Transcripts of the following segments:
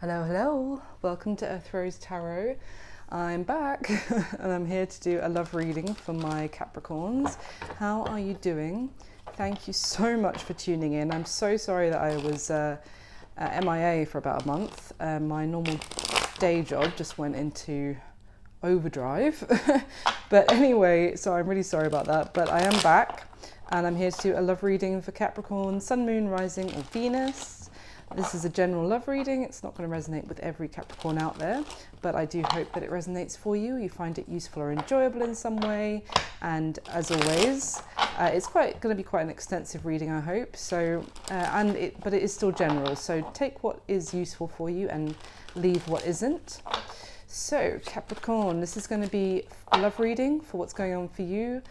Hello, hello. Welcome to Earth Rose Tarot. I'm back and I'm here to do a love reading for my Capricorns. How are you doing? Thank you so much for tuning in. I'm so sorry that I was MIA for about a month. My normal day job just went into overdrive. But anyway, so I'm really sorry about that. But I am back and I'm here to do a love reading for Capricorn, Sun, Moon, Rising or Venus. This is a general love reading. It's not going to resonate with every Capricorn out there, but I do hope that it resonates for you. You find it useful or enjoyable in some way. And as always, it's going to be quite an extensive reading, I hope. So, but it is still general. So take what is useful for you and leave what isn't. So Capricorn, this is going to be a love reading for what's going on for you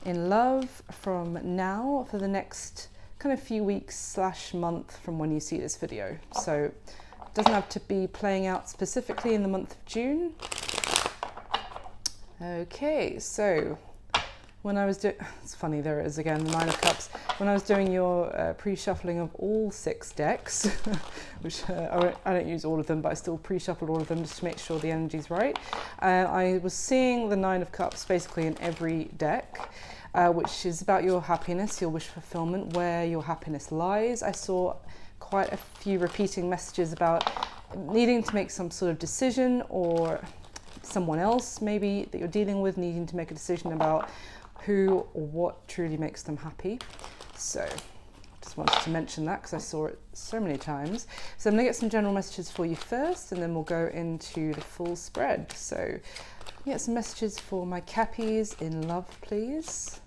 in love from now for the next kind of few weeks / month from when you see this video. So it doesn't have to be playing out specifically in the month of June. Okay, so when I was doing, it's funny, there it is again, the Nine of Cups. When I was doing your pre-shuffling of all 6 decks, which I don't use all of them, but I still pre-shuffled all of them just to make sure the energy's right. I was seeing the Nine of Cups basically in every deck. Which is about your happiness, your wish fulfillment, where your happiness lies. I saw quite a few repeating messages about needing to make some sort of decision, or someone else maybe that you're dealing with needing to make a decision about who or what truly makes them happy. So just wanted to mention that because I saw it so many times. So I'm going to get some general messages for you first, and then we'll go into the full spread. So get some messages for my Cappies in love, please.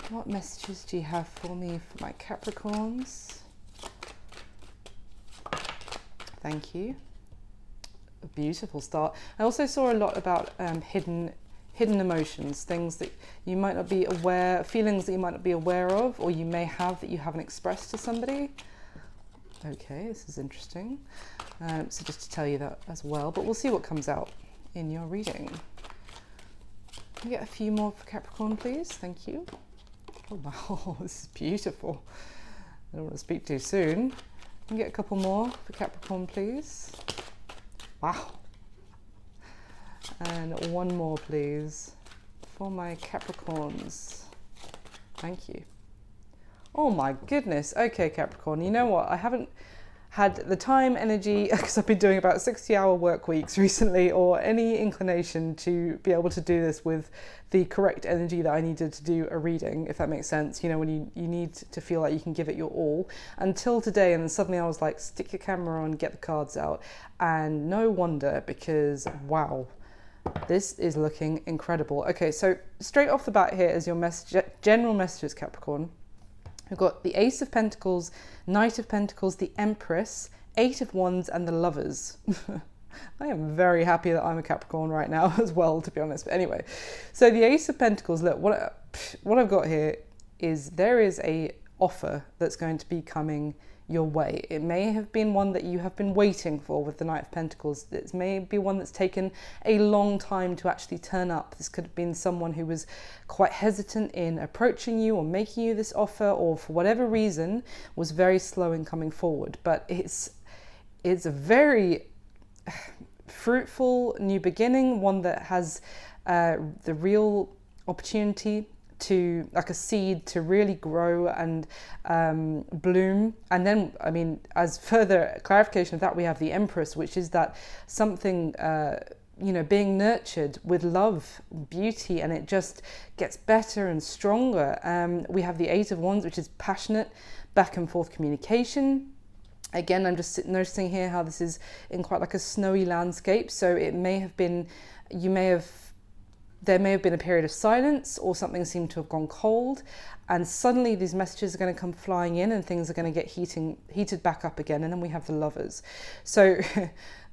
What messages do you have for me for my Capricorns? Thank you. A beautiful start. I also saw a lot about hidden emotions, things that you might not be aware, feelings that you might not be aware of, or you may have that you haven't expressed to somebody. Okay, this is interesting. So just to tell you that as well, but we'll see what comes out in your reading. Can we get a few more for Capricorn, please? Thank you. Oh wow, this is beautiful. I don't want to speak too soon. Can we get a couple more for Capricorn, please? Wow. And one more, please, for my Capricorns. Thank you. Oh my goodness. Okay, Capricorn, you know what? I haven't had the time, energy, because I've been doing about 60-hour work weeks recently, or any inclination to be able to do this with the correct energy that I needed to do a reading, if that makes sense. You know, when you need to feel like you can give it your all. Until today, and then suddenly I was like, stick your camera on, get the cards out. And no wonder, because wow, this is looking incredible. Okay, so straight off the bat here is your general messages, Capricorn. We've got the Ace of Pentacles, Knight of Pentacles, the Empress, 8 of Wands, and the Lovers. I am very happy that I'm a Capricorn right now as well, to be honest. But anyway, so the Ace of Pentacles, look, what I've got here is there is a offer that's going to be coming your way. It may have been one that you have been waiting for with the Knight of Pentacles. It may be one that's taken a long time to actually turn up. This could have been someone who was quite hesitant in approaching you or making you this offer, or for whatever reason was very slow in coming forward. But it's a very fruitful new beginning, one that has the real opportunity to, like a seed, to really grow and bloom. And then, I mean, as further clarification of that, we have the Empress, which is that something, you know, being nurtured with love, beauty, and it just gets better and stronger. We have the 8 of Wands, which is passionate, back and forth communication. Again, I'm just noticing here how this is in quite like a snowy landscape. So it may have been, there may have been a period of silence, or something seemed to have gone cold, and suddenly these messages are going to come flying in and things are going to get heated back up again. And then we have the Lovers. So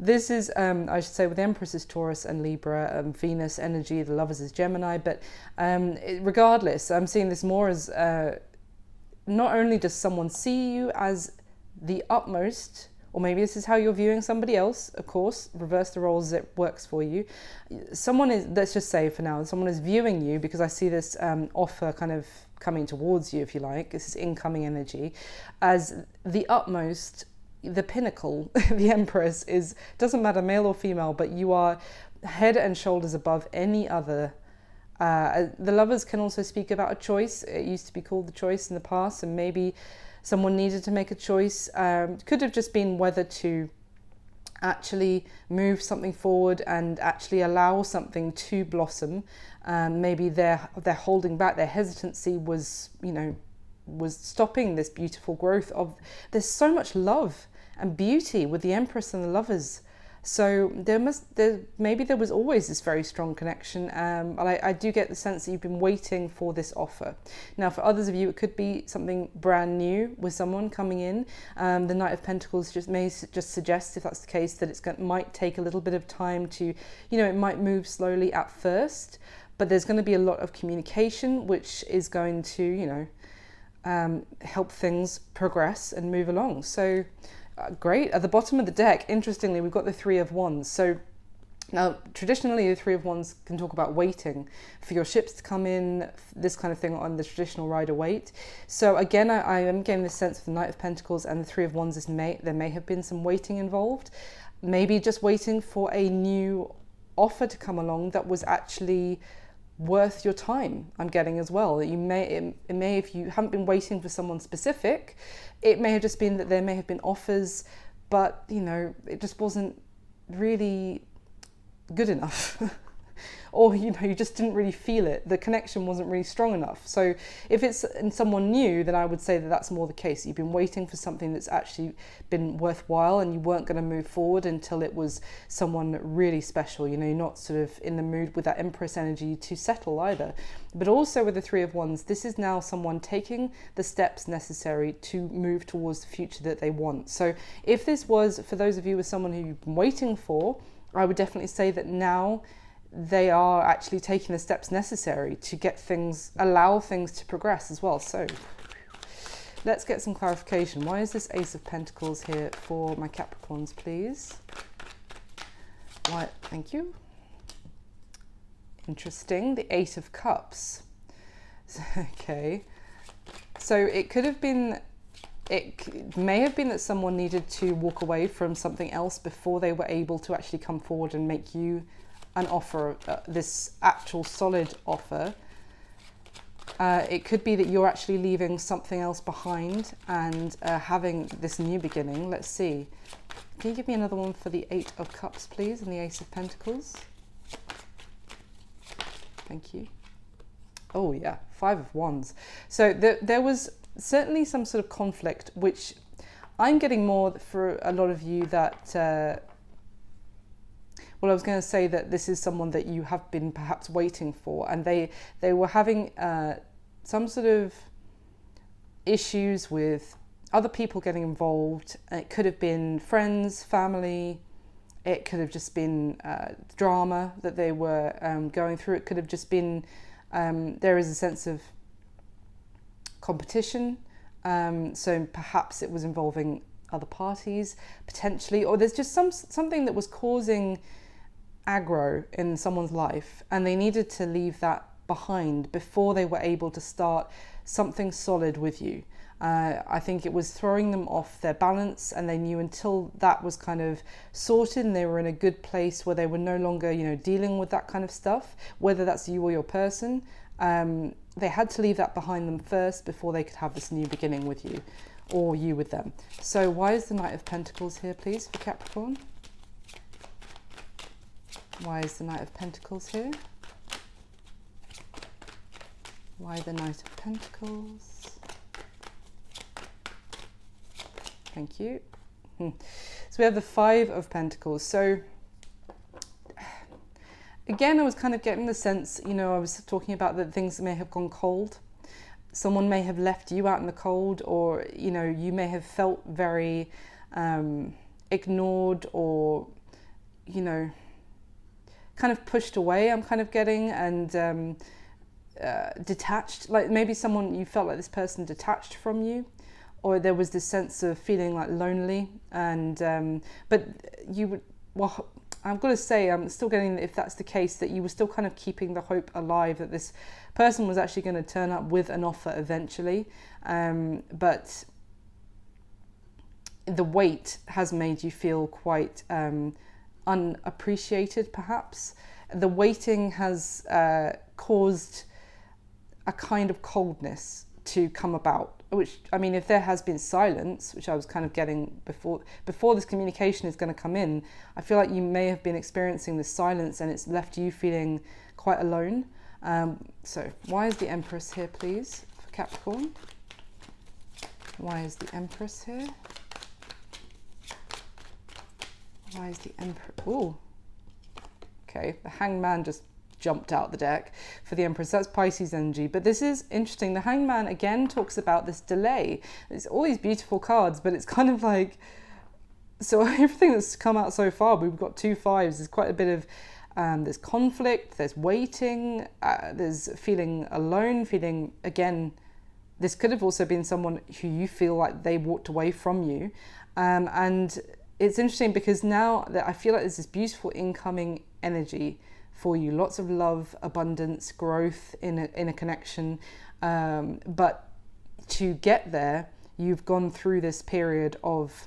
this is, I should say, with the Empress is Taurus and Libra, Venus energy, the Lovers is Gemini. But regardless, I'm seeing this more as not only does someone see you as the utmost, or maybe this is how you're viewing somebody else, of course, reverse the roles as it works for you. Someone is, let's just say for now, someone is viewing you, because I see this offer kind of coming towards you, if you like, this is incoming energy, as the utmost the pinnacle. The Empress is, doesn't matter male or female, but you are head and shoulders above any other. The Lovers can also speak about a choice. It used to be called the Choice in the past, and maybe someone needed to make a choice. Could have just been whether to actually move something forward and actually allow something to blossom. Maybe they're holding back. Their hesitancy was, was stopping this beautiful growth of. There's so much love and beauty with the Empress and the Lovers. So maybe there was always this very strong connection, but I do get the sense that you've been waiting for this offer. Now, for others of you, it could be something brand new with someone coming in. The Knight of Pentacles may suggest, if that's the case, that might take a little bit of time to, it might move slowly at first, but there's going to be a lot of communication, which is going to, help things progress and move along. So. Great. At the bottom of the deck, interestingly, we've got the Three of Wands. So now, traditionally, the Three of Wands can talk about waiting for your ships to come in, this kind of thing on the traditional rider wait. So again, I am getting the sense of the Knight of Pentacles and the Three of Wands there may have been some waiting involved. Maybe just waiting for a new offer to come along that was actually worth your time. I'm getting as well. It may, if you haven't been waiting for someone specific, it may have just been that there may have been offers, but it just wasn't really good enough. Or you just didn't really feel it. The connection wasn't really strong enough. So if it's in someone new, then I would say that that's more the case. You've been waiting for something that's actually been worthwhile, and you weren't going to move forward until it was someone really special. You're not sort of in the mood with that Empress energy to settle either. But also with the Three of Wands, this is now someone taking the steps necessary to move towards the future that they want. So if this was, for those of you, with someone who you've been waiting for, I would definitely say that now they are actually taking the steps necessary to allow things to progress as well. So let's get some clarification. Why is this Ace of Pentacles here for my Capricorns, please? Why? Thank you. Interesting. The Eight of Cups. Okay. So it could have been, it may have been that someone needed to walk away from something else before they were able to actually come forward and make you an offer, this actual solid offer. It could be that you're actually leaving something else behind and having this new beginning. Let's see. Can you give me another one for the Eight of Cups, please, and the Ace of Pentacles? Thank you. Oh yeah, Five of Wands. So there was certainly some sort of conflict, which I'm getting more for a lot of you that well, I was going to say that this is someone that you have been perhaps waiting for, and they were having some sort of issues with other people getting involved. It could have been friends, family. It could have just been drama that they were going through. It could have just been, there is a sense of competition. So perhaps it was involving other parties, potentially, or there's just something that was causing aggro in someone's life, and they needed to leave that behind before they were able to start something solid with you. I think it was throwing them off their balance, and they knew until that was kind of sorted and they were in a good place where they were no longer, dealing with that kind of stuff, whether that's you or your person, they had to leave that behind them first before they could have this new beginning with you, or you with them. So why is the Knight of Pentacles here, please, for Capricorn? Why is the Knight of Pentacles here? Why the Knight of Pentacles? Thank you. So we have the Five of Pentacles. So again, I was kind of getting the sense, I was talking about that things may have gone cold. Someone may have left you out in the cold, or, you may have felt very ignored, or, kind of pushed away, I'm kind of getting, and detached. Like maybe you felt like this person detached from you, or there was this sense of feeling like lonely, and but you would, well, I've got to say, I'm still getting, if that's the case, that you were still kind of keeping the hope alive that this person was actually going to turn up with an offer eventually, but the weight has made you feel quite unappreciated, perhaps. The waiting has caused a kind of coldness to come about, which, I mean, if there has been silence, which I was kind of getting before this communication is going to come in, I feel like you may have been experiencing this silence and it's left you feeling quite alone. So why is the Empress here, please, for Capricorn? Why is the Empress here? Why is the Emperor? Oh, okay. The Hanged Man just jumped out the deck for the Empress. That's Pisces energy. But this is interesting. The Hanged Man again talks about this delay. It's all these beautiful cards, but it's kind of like, so everything that's come out so far, we've got 2 5s. There's quite a bit of, there's conflict, there's waiting, there's feeling alone, feeling, again, this could have also been someone who you feel like they walked away from you. And it's interesting because now that I feel like there's this beautiful incoming energy for you, lots of love, abundance, growth in a connection. But to get there, you've gone through this period of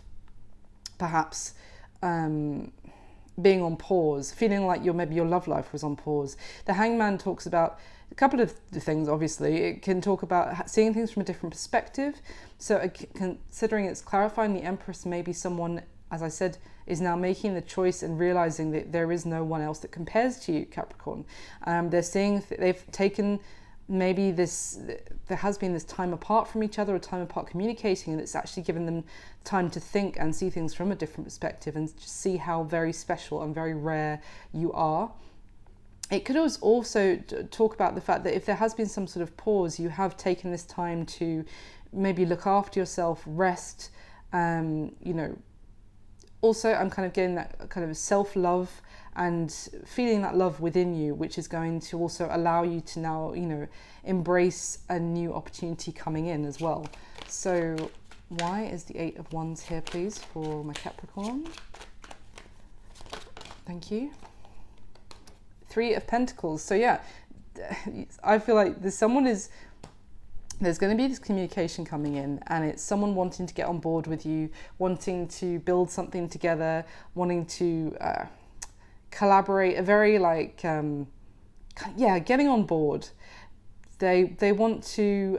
perhaps being on pause, feeling like maybe your love life was on pause. The Hanged Man talks about a couple of things, obviously. It can talk about seeing things from a different perspective. So considering it's clarifying, the Empress may be someone, as I said, is now making the choice and realizing that there is no one else that compares to you, Capricorn. They're seeing they've taken maybe there has been this time apart from each other, or time apart communicating, and it's actually given them time to think and see things from a different perspective and just see how very special and very rare you are. It could also talk about the fact that if there has been some sort of pause, you have taken this time to maybe look after yourself, rest, also, I'm kind of getting that kind of self-love and feeling that love within you, which is going to also allow you to now, embrace a new opportunity coming in as well. So why is the 8 of Wands here, please, for my Capricorn? Thank you. 3 of Pentacles. So yeah, I feel like there's going to be this communication coming in, and it's someone wanting to get on board with you, wanting to build something together, wanting to collaborate, a very getting on board. They want to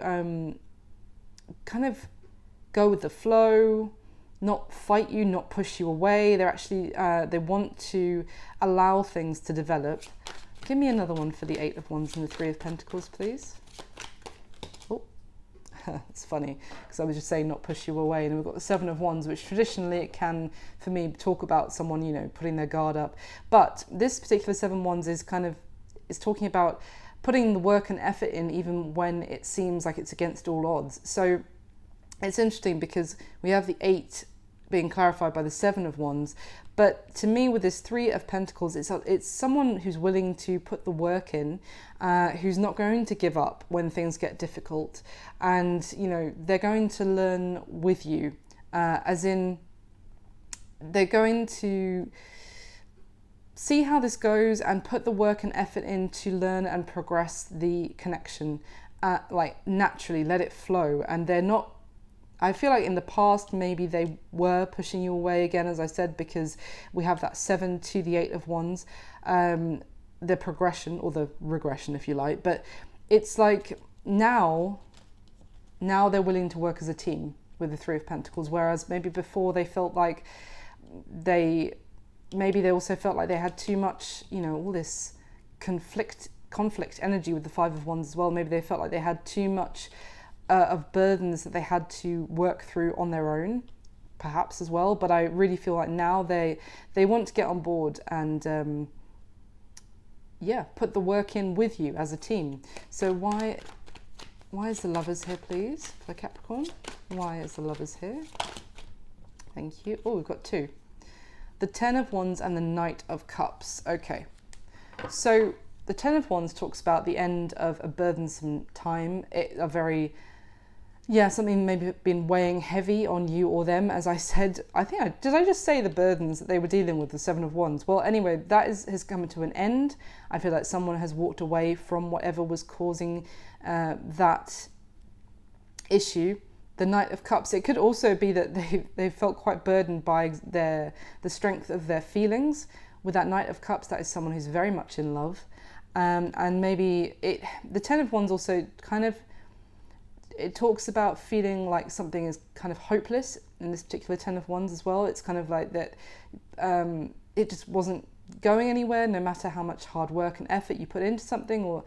kind of go with the flow, not fight you, not push you away. They're actually, they want to allow things to develop. Give me another one for the 8 of Wands and the 3 of Pentacles, please. It's funny because I was just saying not push you away, and we've got the 7 of Wands, which traditionally it can, for me, talk about someone, putting their guard up. But this particular 7 of Wands is talking about putting the work and effort in even when it seems like it's against all odds. So it's interesting because we have the 8 being clarified by the 7 of Wands. But to me, with this 3 of Pentacles, it's someone who's willing to put the work in, who's not going to give up when things get difficult. And, they're going to learn with you, as in they're going to see how this goes and put the work and effort in to learn and progress the connection, naturally, let it flow. And they're not, I feel like in the past, maybe they were pushing you away again, as I said, because we have that 7 to the 8 of Wands, the progression or the regression, if you like. But it's like now they're willing to work as a team with the 3 of Pentacles, whereas maybe before they felt like they also felt like they had too much, all this conflict energy with the 5 of Wands as well. Maybe they felt like they had too much of burdens that they had to work through on their own, perhaps as well. But I really feel like now they want to get on board and put the work in with you as a team. So why is the Lovers here, please, for Capricorn? Why is the Lovers here? Thank you. Oh, we've got 2. The 10 of Wands and the Knight of Cups. Okay, so the 10 of Wands talks about the end of a burdensome time, something maybe been weighing heavy on you or them. As I said, did I just say the burdens that they were dealing with, the 7 of Wands? Well, anyway, that has come to an end. I feel like someone has walked away from whatever was causing that issue. the Knight of Cups, it could also be that they felt quite burdened by the strength of their feelings. With that Knight of Cups, that is someone who's very much in love. And maybe the Ten of Wands also kind of, it talks about feeling like something is kind of hopeless in this particular Ten of Wands as well. It's kind of like that it just wasn't going anywhere, no matter how much hard work and effort you put into something, or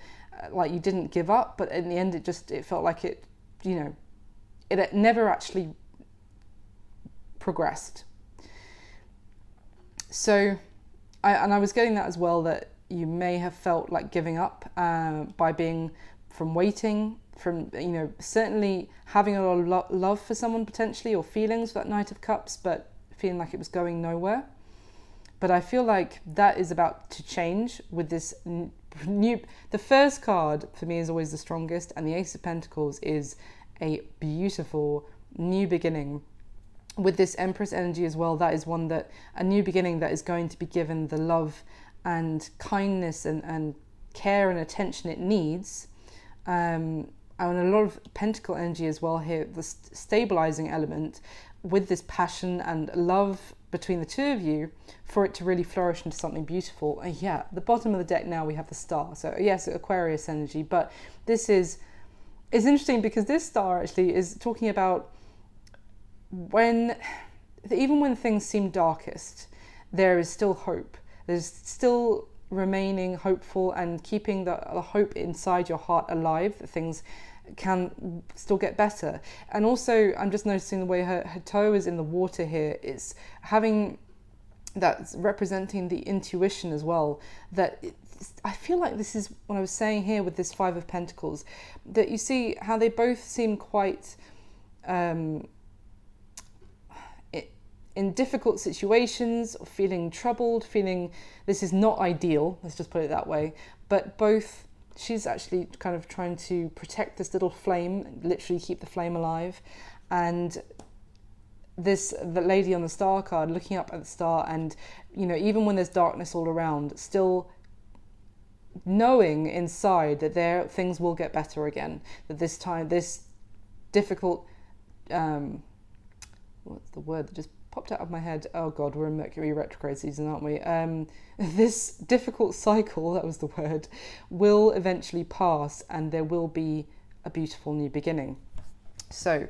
like you didn't give up, but in the end it felt like it, you know, it never actually progressed. So I was getting that as well, that you may have felt like giving up by being, from waiting, from, you know, certainly having a lot of love for someone potentially, or feelings for that Knight of Cups, but feeling like it was going nowhere. But I feel like that is about to change with this new, the first card for me is always the strongest, and the Ace of Pentacles is a beautiful new beginning. With this Empress energy as well, that is one that, a new beginning that is going to be given the love and kindness and care and attention it needs. And a lot of Pentacle energy as well here, the stabilizing element with this passion and love between the two of you, for it to really flourish into something beautiful. And yeah, the bottom of the deck now we have the Star. So yes, Aquarius energy, but this is interesting because this Star actually is talking about when, even when things seem darkest, there is still hope. There's still remaining hopeful and keeping the hope inside your heart alive, that things can still get better. And also I'm just noticing the way her toe is in the water here, it's having, that's representing the intuition as well, that I feel like this is what I was saying here with this Five of Pentacles, that you see how they both seem quite in difficult situations, or feeling troubled, feeling this is not ideal, let's just put it that way, but both, she's actually kind of trying to protect this little flame, literally keep the flame alive, and the lady on the Star card looking up at the star, and, you know, even when there's darkness all around, still knowing inside that things will get better again, that this time, this difficult, what's the word that just popped out of my head? Oh God, we're in Mercury retrograde season, aren't we? This difficult cycle, that was the word, will eventually pass, and there will be a beautiful new beginning. So,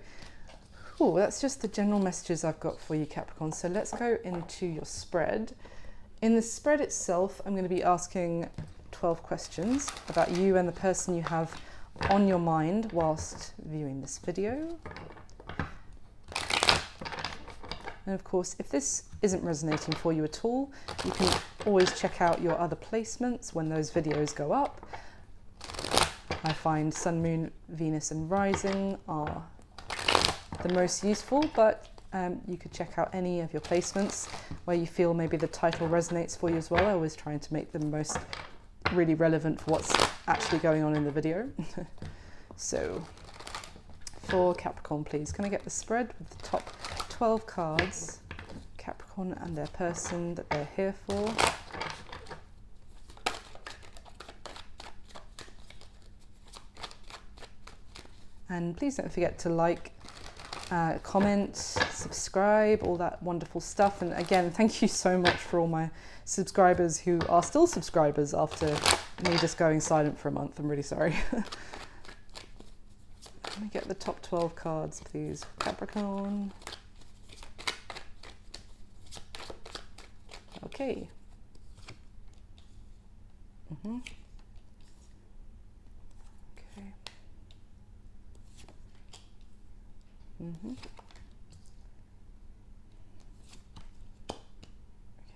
that's just the general messages I've got for you, Capricorn. So let's go into your spread. In the spread itself, I'm going to be asking 12 questions about you and the person you have on your mind whilst viewing this video. And of course, if this isn't resonating for you at all, you can always check out your other placements when those videos go up. I find Sun, Moon, Venus and Rising are the most useful, but you could check out any of your placements where you feel maybe the title resonates for you as well. I always trying to make them most really relevant for what's actually going on in the video. So for Capricorn, please, can I get the spread with the top 12 cards, Capricorn and their person that they're here for. And please don't forget to like, comment, subscribe, all that wonderful stuff. And again, thank you so much for all my subscribers who are still subscribers after me just going silent for a month. I'm really sorry. Let me get the top 12 cards, please. Capricorn. Okay. Okay.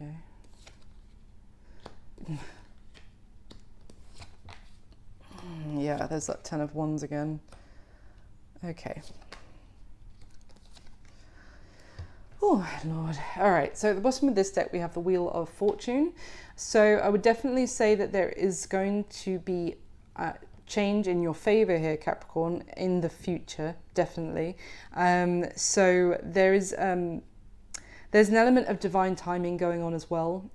Okay. Yeah, there's that 10 of Wands again. Okay. Oh, Lord. All right, so at the bottom of this deck, we have the Wheel of Fortune. So I would definitely say that there is going to be change in your favor here, Capricorn, in the future, definitely. So there is there's an element of divine timing going on as well,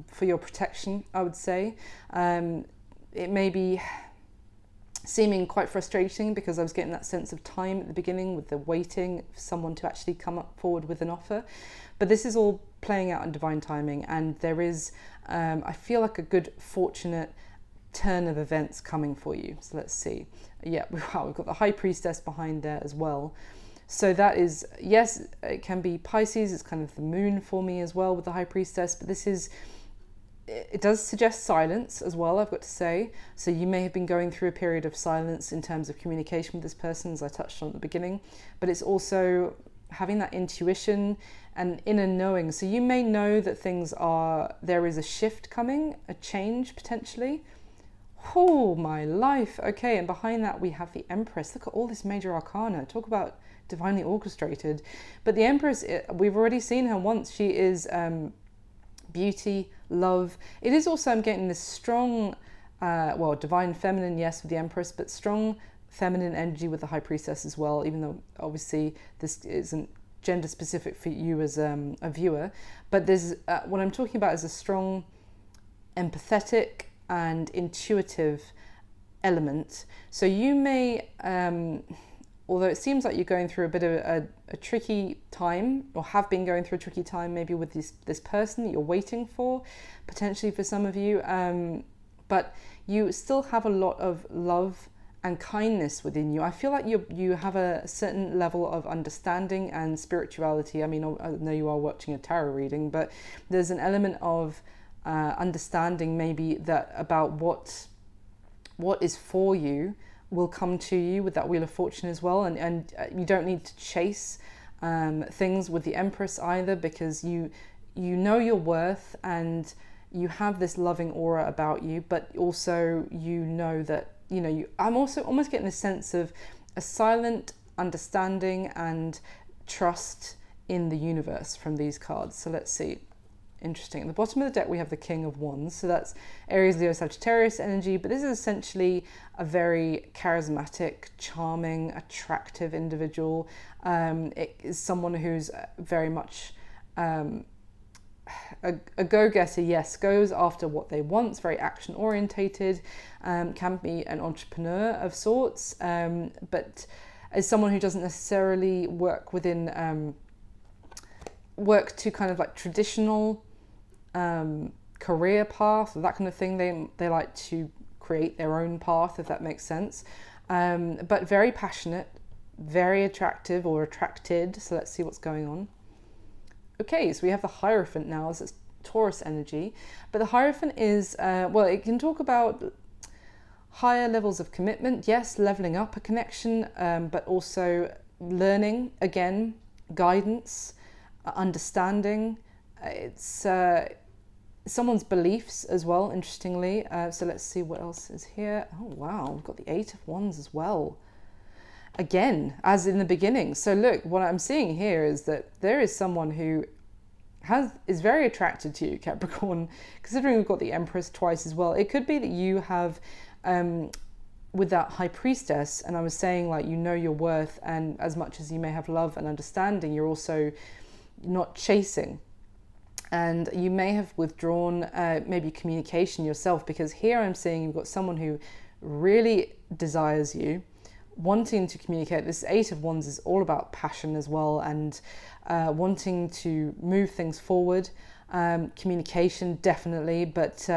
for your protection, I would say. It may be seeming quite frustrating because I was getting that sense of time at the beginning with the waiting for someone to actually come up forward with an offer. But this is all playing out in divine timing, and there is, I feel like, a good fortunate turn of events coming for you. So let's see. Yeah, wow, we've got the High Priestess behind there as well. So that is, yes, it can be Pisces. It's kind of the moon for me as well with the High Priestess, but this is, it does suggest silence as well, I've got to say. So you may have been going through a period of silence in terms of communication with this person, as I touched on at the beginning, but it's also having that intuition and inner knowing. So you may know that there is a shift coming, a change potentially. Oh, my life. Okay, and behind that we have the Empress. Look at all this major arcana. Talk about divinely orchestrated. But the Empress, we've already seen her once. She is beauty, love. It is also, I'm getting this strong, divine feminine, yes, with the Empress, but strong feminine energy with the High Priestess as well, even though obviously this isn't gender specific for you as a viewer. But there's what I'm talking about is a strong, empathetic and intuitive element. So you may, although it seems like you're going through a bit of a tricky time, or have been going through a tricky time maybe with this person that you're waiting for, potentially for some of you, but you still have a lot of love and kindness within you. I feel like you have a certain level of understanding and spirituality. I mean, I know you are watching a tarot reading, but there's an element of understanding maybe that about what is for you will come to you with that Wheel of Fortune as well, and you don't need to chase things with the Empress either, because you know your worth and you have this loving aura about you, but also you know that I'm also almost getting a sense of a silent understanding and trust in the universe from these cards. So let's see. Interesting. At the bottom of the deck we have the King of Wands, so that's Aries, Leo, Sagittarius energy, but this is essentially a very charismatic, charming, attractive individual. It is someone who's very much a go-getter, yes, goes after what they want, very action orientated, can be an entrepreneur of sorts, but as someone who doesn't necessarily work within work to kind of like traditional career path or that kind of thing. They like to create their own path, if that makes sense, but very passionate, very attractive or attracted. So let's see what's going on. Okay, so we have the Hierophant now, so it's Taurus energy, but the Hierophant is it can talk about higher levels of commitment, yes, leveling up a connection, but also learning, again, guidance, understanding. It's someone's beliefs as well, interestingly. So let's see what else is here. Oh wow, we've got the Eight of Wands as well, again, as in the beginning. So look, what I'm seeing here is that there is someone who is very attracted to you, Capricorn, considering we've got the Empress twice as well. It could be that you have with that High Priestess, and I was saying, like, you know your worth, and as much as you may have love and understanding, you're also not chasing, and you may have withdrawn maybe communication yourself, because here I'm seeing you've got someone who really desires you, wanting to communicate. This Eight of Wands is all about passion as well, and wanting to move things forward. Communication, definitely, but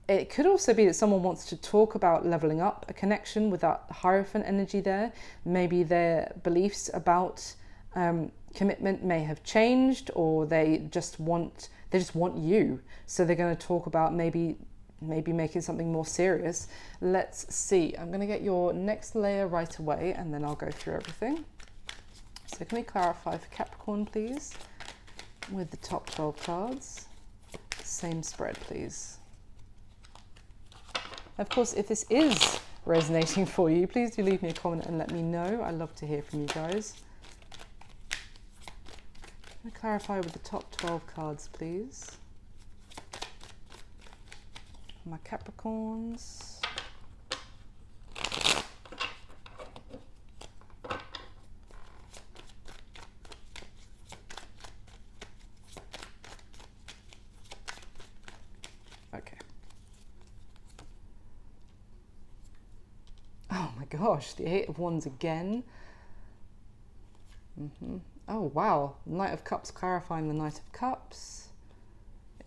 it could also be that someone wants to talk about leveling up a connection with that Hierophant energy there. Maybe their beliefs about commitment may have changed, or they just want you. So they're going to talk about maybe making something more serious. Let's see. I'm going to get your next layer right away, and then I'll go through everything. So can we clarify for Capricorn, please, with the top 12 cards? Same spread, please. Of course, if this is resonating for you, please do leave me a comment and let me know. I love to hear from you guys. Can we clarify with the top 12 cards, please? My Capricorns. Okay. Oh my gosh, the Eight of Wands again. Oh wow, Knight of Cups clarifying the Knight of Cups.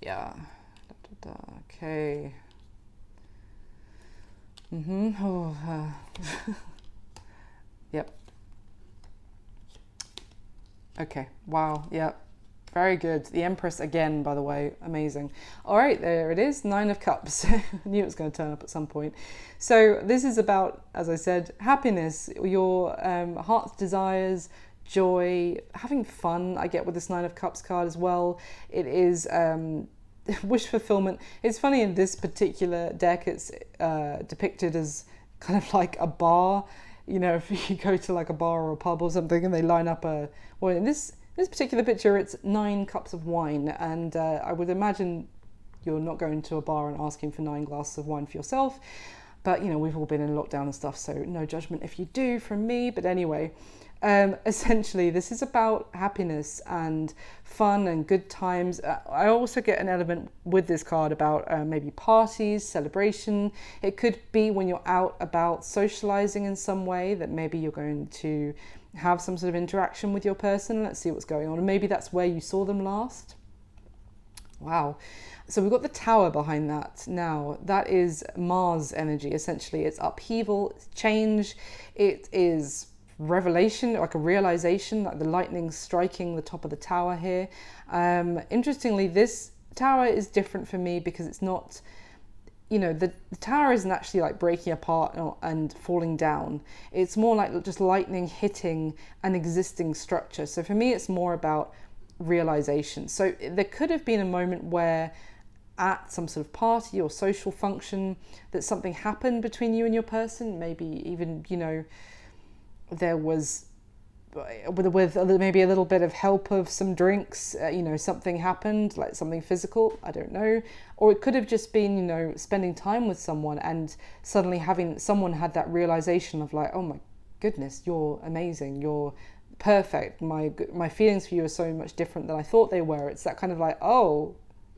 Yeah. Okay. Oh, yep. Okay. Wow. Yep. Very good. The Empress again, by the way, amazing. All right, there it is, Nine of Cups. I knew it was going to turn up at some point. So this is about, as I said, happiness, your heart's desires, joy, having fun. I get with this Nine of Cups card as well. It is wish fulfillment. It's funny, in this particular deck, it's depicted as kind of like a bar. You know, if you go to like a bar or a pub or something and they line up well, in this particular picture, it's 9 cups of wine, and I would imagine you're not going to a bar and asking for 9 glasses of wine for yourself, but you know, we've all been in lockdown and stuff, so no judgment if you do from me. But anyway, essentially this is about happiness and fun and good times. I also get an element with this card about maybe parties, celebration. It could be when you're out about socializing in some way, that maybe you're going to have some sort of interaction with your person. Let's see what's going on, and maybe that's where you saw them last. Wow. So we've got the Tower behind that. Now that is Mars energy. Essentially it's upheaval, it's change, it is revelation, like a realization, like the lightning striking the top of the tower here. Interestingly, this tower is different for me because it's not, you know, the tower isn't actually like breaking apart and falling down. It's more like just lightning hitting an existing structure. So for me, it's more about realization. So there could have been a moment where at some sort of party or social function that something happened between you and your person. Maybe even, you know, there was with maybe a little bit of help of some drinks, you know, something happened, like something physical, I don't know. Or it could have just been, you know, spending time with someone and suddenly having someone had that realization of like, oh my goodness, you're amazing, you're perfect, my feelings for you are so much different than I thought they were. It's that kind of like, oh,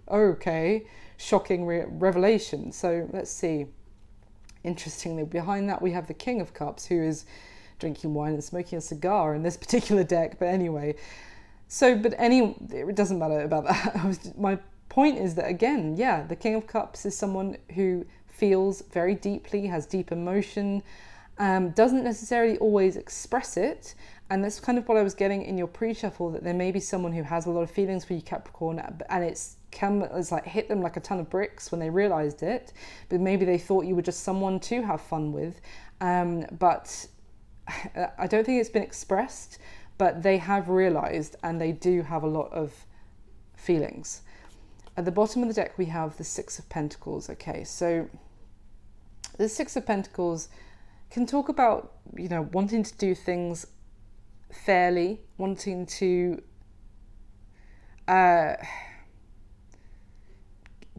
okay, shocking revelation. So let's see. Interestingly, behind that we have the King of Cups, who is drinking wine and smoking a cigar in this particular deck. But anyway, it doesn't matter about that. My point is that, again, yeah, the King of Cups is someone who feels very deeply, has deep emotion, doesn't necessarily always express it. And that's kind of what I was getting in your pre-shuffle, that there may be someone who has a lot of feelings for you, Capricorn, and it's like hit them like a ton of bricks when they realized it, but maybe they thought you were just someone to have fun with. But I don't think it's been expressed, but they have realized, and they do have a lot of feelings. At the bottom of the deck, we have the Six of Pentacles. Okay, so the Six of Pentacles can talk about, you know, wanting to do things fairly, wanting to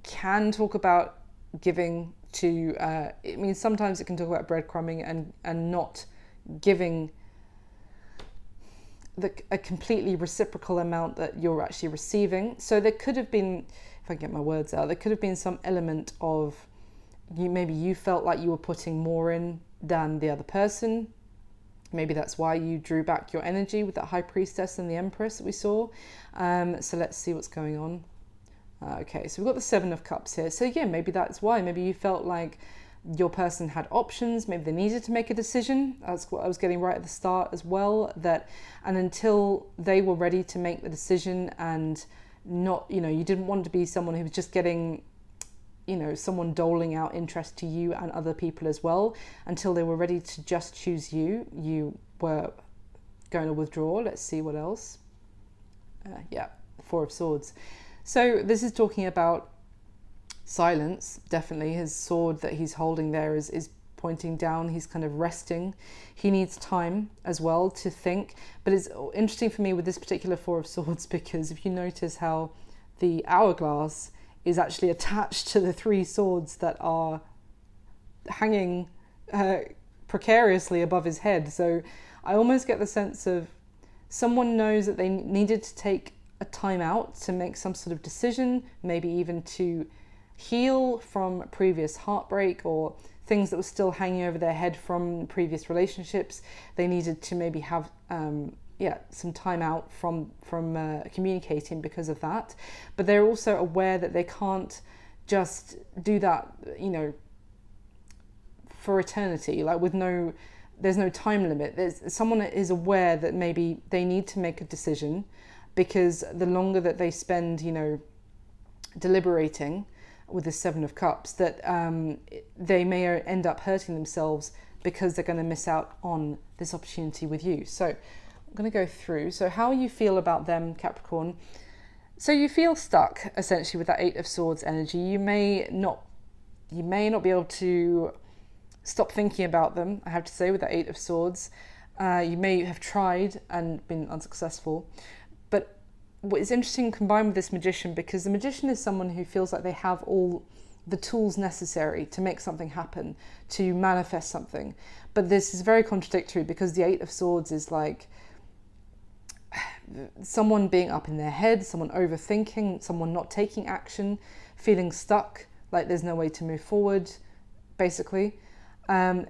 can talk about giving to, it means sometimes it can talk about breadcrumbing and not giving a completely reciprocal amount that you're actually receiving. So there could have been, if I get my words out, there could have been some element of maybe you felt like you were putting more in than the other person. Maybe that's why you drew back your energy with that High Priestess and the Empress that we saw. So let's see what's going on. Okay, so we've got the Seven of Cups here. So yeah, maybe that's why. Maybe you felt like your person had options. Maybe they needed to make a decision. That's what I was getting right at the start as well. And until they were ready to make the decision, and not, you know, you didn't want to be someone who was just getting, you know, someone doling out interest to you and other people as well. Until they were ready to just choose you, you were going to withdraw. Let's see what else. Yeah, Four of Swords. So this is talking about silence. Definitely his sword that he's holding there is pointing down. He's kind of resting. He needs time as well to think. But it's interesting for me with this particular Four of Swords, because if you notice how the hourglass is actually attached to the 3 swords that are hanging precariously above his head. So I almost get the sense of someone knows that they needed to take a time out to make some sort of decision, maybe even to heal from previous heartbreak or things that were still hanging over their head from previous relationships. They needed to maybe have some time out from communicating because of that. But they're also aware that they can't just do that, for eternity, like there's no time limit. Someone that is aware that maybe they need to make a decision, because the longer that they spend, deliberating with the Seven of Cups, that they may end up hurting themselves because they're going to miss out on this opportunity with you. So I'm going to go through. So how you feel about them, Capricorn. So you feel stuck essentially with that Eight of Swords energy. You may not be able to stop thinking about them, I have to say, with that Eight of Swords. You may have tried and been unsuccessful. But what is interesting combined with this Magician, because the Magician is someone who feels like they have all the tools necessary to make something happen, to manifest something. But this is very contradictory, because the Eight of Swords is like someone being up in their head, someone overthinking, someone not taking action, feeling stuck, like there's no way to move forward, basically. So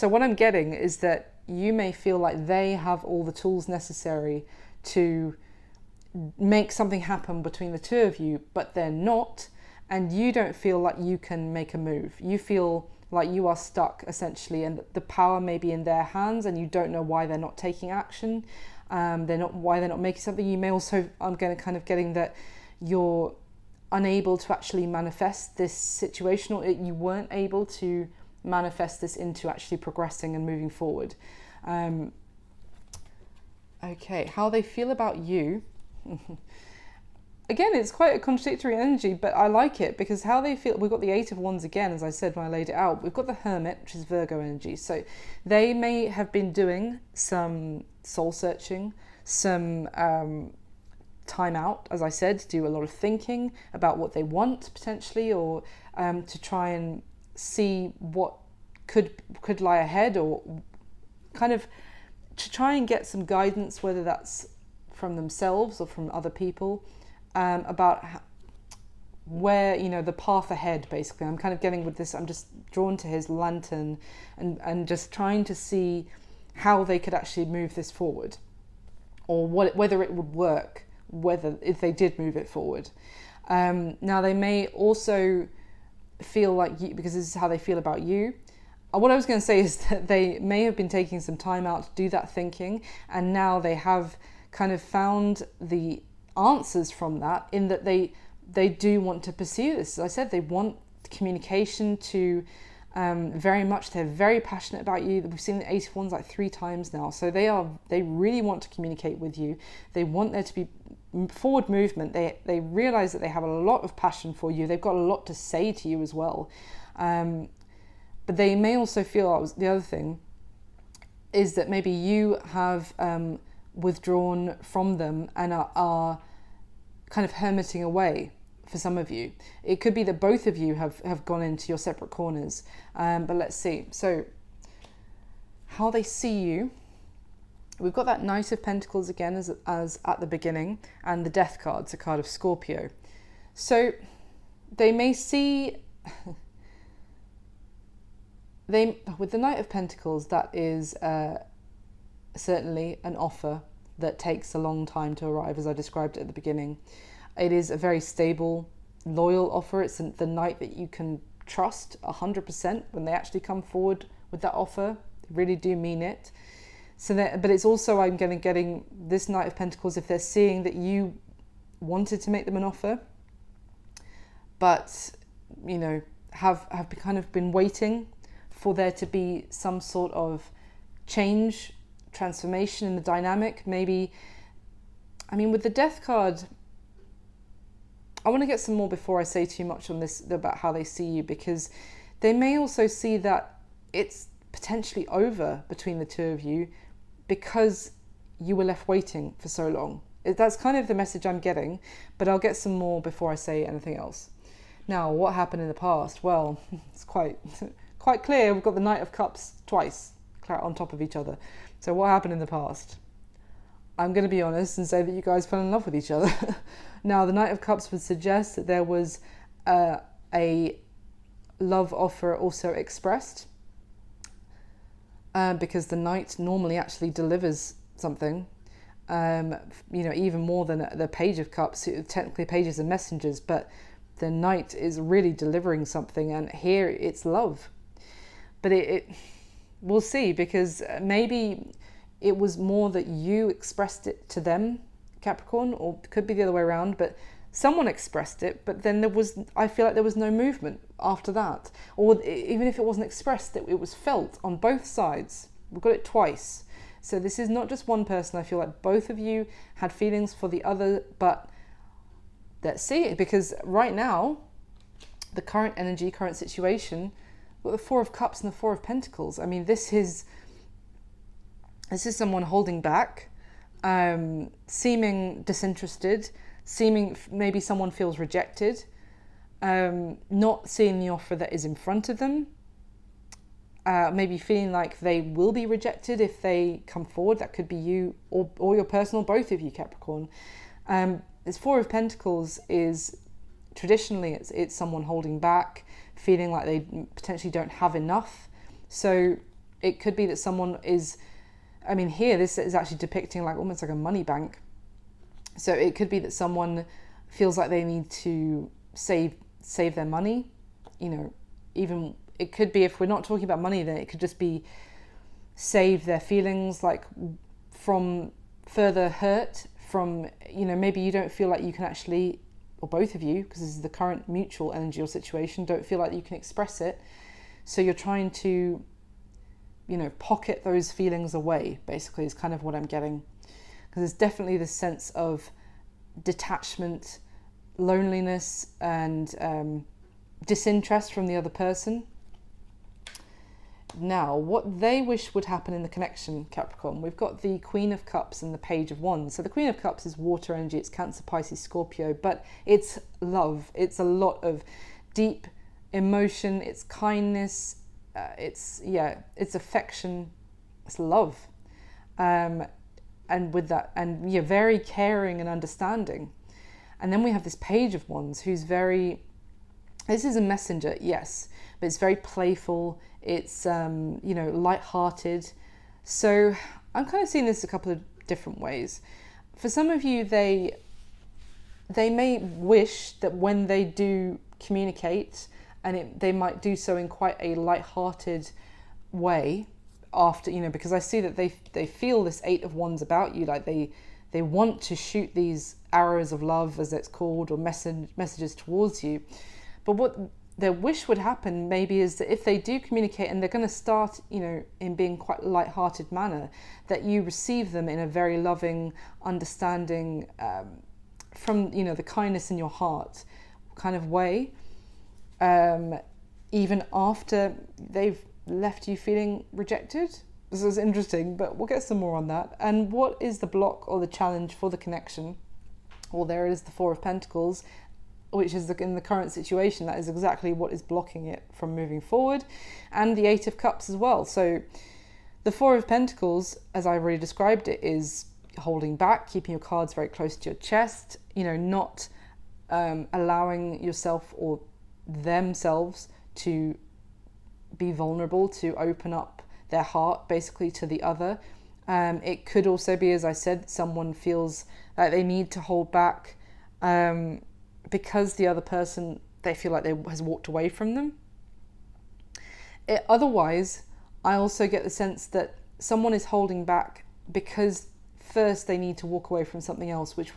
what I'm getting is that you may feel like they have all the tools necessary to make something happen between the two of you, but they're not, and you don't feel like you can make a move. You feel like you are stuck, essentially, and the power may be in their hands, and you don't know why they're not taking action. Why they're not making something. You may also, I'm getting that you're unable to actually manifest this situation, or you weren't able to manifest this into actually progressing and moving forward. Okay, how they feel about you. Again, it's quite a contradictory energy, but I like it, because how they feel, we've got the Eight of Wands again, as I said when I laid it out. We've got the Hermit, which is Virgo energy. So they may have been doing some soul searching, some time out, as I said, to do a lot of thinking about what they want potentially, or to try and see what could lie ahead, or kind of to try and get some guidance, whether that's from themselves or from other people, about where, the path ahead, basically. I'm kind of getting with this, I'm just drawn to his lantern and just trying to see how they could actually move this forward, or whether it would work, if they did move it forward. Now they may also feel like you, because this is how they feel about you. What I was going to say is that they may have been taking some time out to do that thinking, and now they have kind of found the answers from that, in that they do want to pursue this. As I said, they want communication to very much, they're very passionate about you. We've seen the Eight of Wands like 3 times now, so they really want to communicate with you. They want there to be forward movement. They realize that they have a lot of passion for you. They've got a lot to say to you as well. But they may also feel, the other thing is that maybe you have withdrawn from them and are kind of hermiting away. For some of you, it could be that both of you have gone into your separate corners. But let's see. So how they see you. We've got that Knight of Pentacles again as at the beginning, and the Death card's a card of Scorpio. So they may see with the Knight of Pentacles, that is certainly an offer that takes a long time to arrive, as I described at the beginning. It is a very stable, loyal offer. It's the Knight that you can trust 100% when they actually come forward with that offer. They really do mean it. But it's also, I'm getting this Knight of Pentacles, if they're seeing that you wanted to make them an offer, but have kind of been waiting for there to be some sort of change, transformation in the dynamic. Maybe, with the Death card, I want to get some more before I say too much on this about how they see you, because they may also see that it's potentially over between the two of you because you were left waiting for so long. That's kind of the message I'm getting, but I'll get some more before I say anything else. Now, what happened in the past? Well, it's quite clear. We've got the Knight of Cups twice on top of each other. So what happened in the past? I'm going to be honest and say that you guys fell in love with each other. Now, the Knight of Cups would suggest that there was a love offer also expressed, because the Knight normally actually delivers something, even more than the Page of Cups. Technically, pages are messengers, but the Knight is really delivering something, and here it's love. But we'll see, because maybe it was more that you expressed it to them, Capricorn, or it could be the other way around, but someone expressed it, but then I feel like there was no movement after that. Or even if it wasn't expressed, it was felt on both sides. We've got it twice. So this is not just one person. I feel like both of you had feelings for the other, but let's see it, because right now, the current energy, current situation, with the Four of Cups and the Four of Pentacles. I mean, this is someone holding back, seeming disinterested, seeming maybe someone feels rejected, not seeing the offer that is in front of them, maybe feeling like they will be rejected if they come forward. That could be you or your person, or both of you, Capricorn. This Four of Pentacles is traditionally it's someone holding back, feeling like they potentially don't have enough. So it could be that someone is, I mean, here this is actually depicting like almost like a money bank. So it could be that someone feels like they need to save their money. Even it could be, if we're not talking about money, then it could just be save their feelings, like from further hurt, from, maybe you don't feel like you can actually, or both of you, because this is the current mutual energy or situation, don't feel like you can express it. So you're trying to, pocket those feelings away, basically, is kind of what I'm getting. Because there's definitely this sense of detachment, loneliness, and disinterest from the other person. Now, what they wish would happen in the connection, Capricorn, we've got the Queen of Cups and the Page of Wands. So the Queen of Cups is water energy, it's Cancer, Pisces, Scorpio, but it's love. It's a lot of deep emotion, it's kindness, it's affection, it's love. And with that, and very caring and understanding. And then we have this Page of Wands, who's this is a messenger, yes, but it's very playful, it's light-hearted. So I'm kind of seeing this a couple of different ways. For some of you, they may wish that when they do communicate, and they might do so in quite a light-hearted way, after, because I see that they feel this Eight of Wands about you, like they want to shoot these arrows of love, as it's called, or messages towards you. But what their wish would happen maybe is that if they do communicate, and they're going to start, in being quite light-hearted manner, that you receive them in a very loving, understanding, from, the kindness in your heart kind of way, even after they've left you feeling rejected. This is interesting, but we'll get some more on that. And what is the block or the challenge for the connection? Well, there is the Four of Pentacles, which is in the current situation. That is exactly what is blocking it from moving forward. And the Eight of Cups as well. So the Four of Pentacles, as I've already described it, is holding back, keeping your cards very close to your chest, not allowing yourself or themselves to be vulnerable, to open up their heart basically to the other. It could also be, as I said, someone feels like they need to hold back because the other person, they feel like has walked away from them. Otherwise, I also get the sense that someone is holding back because first they need to walk away from something else, which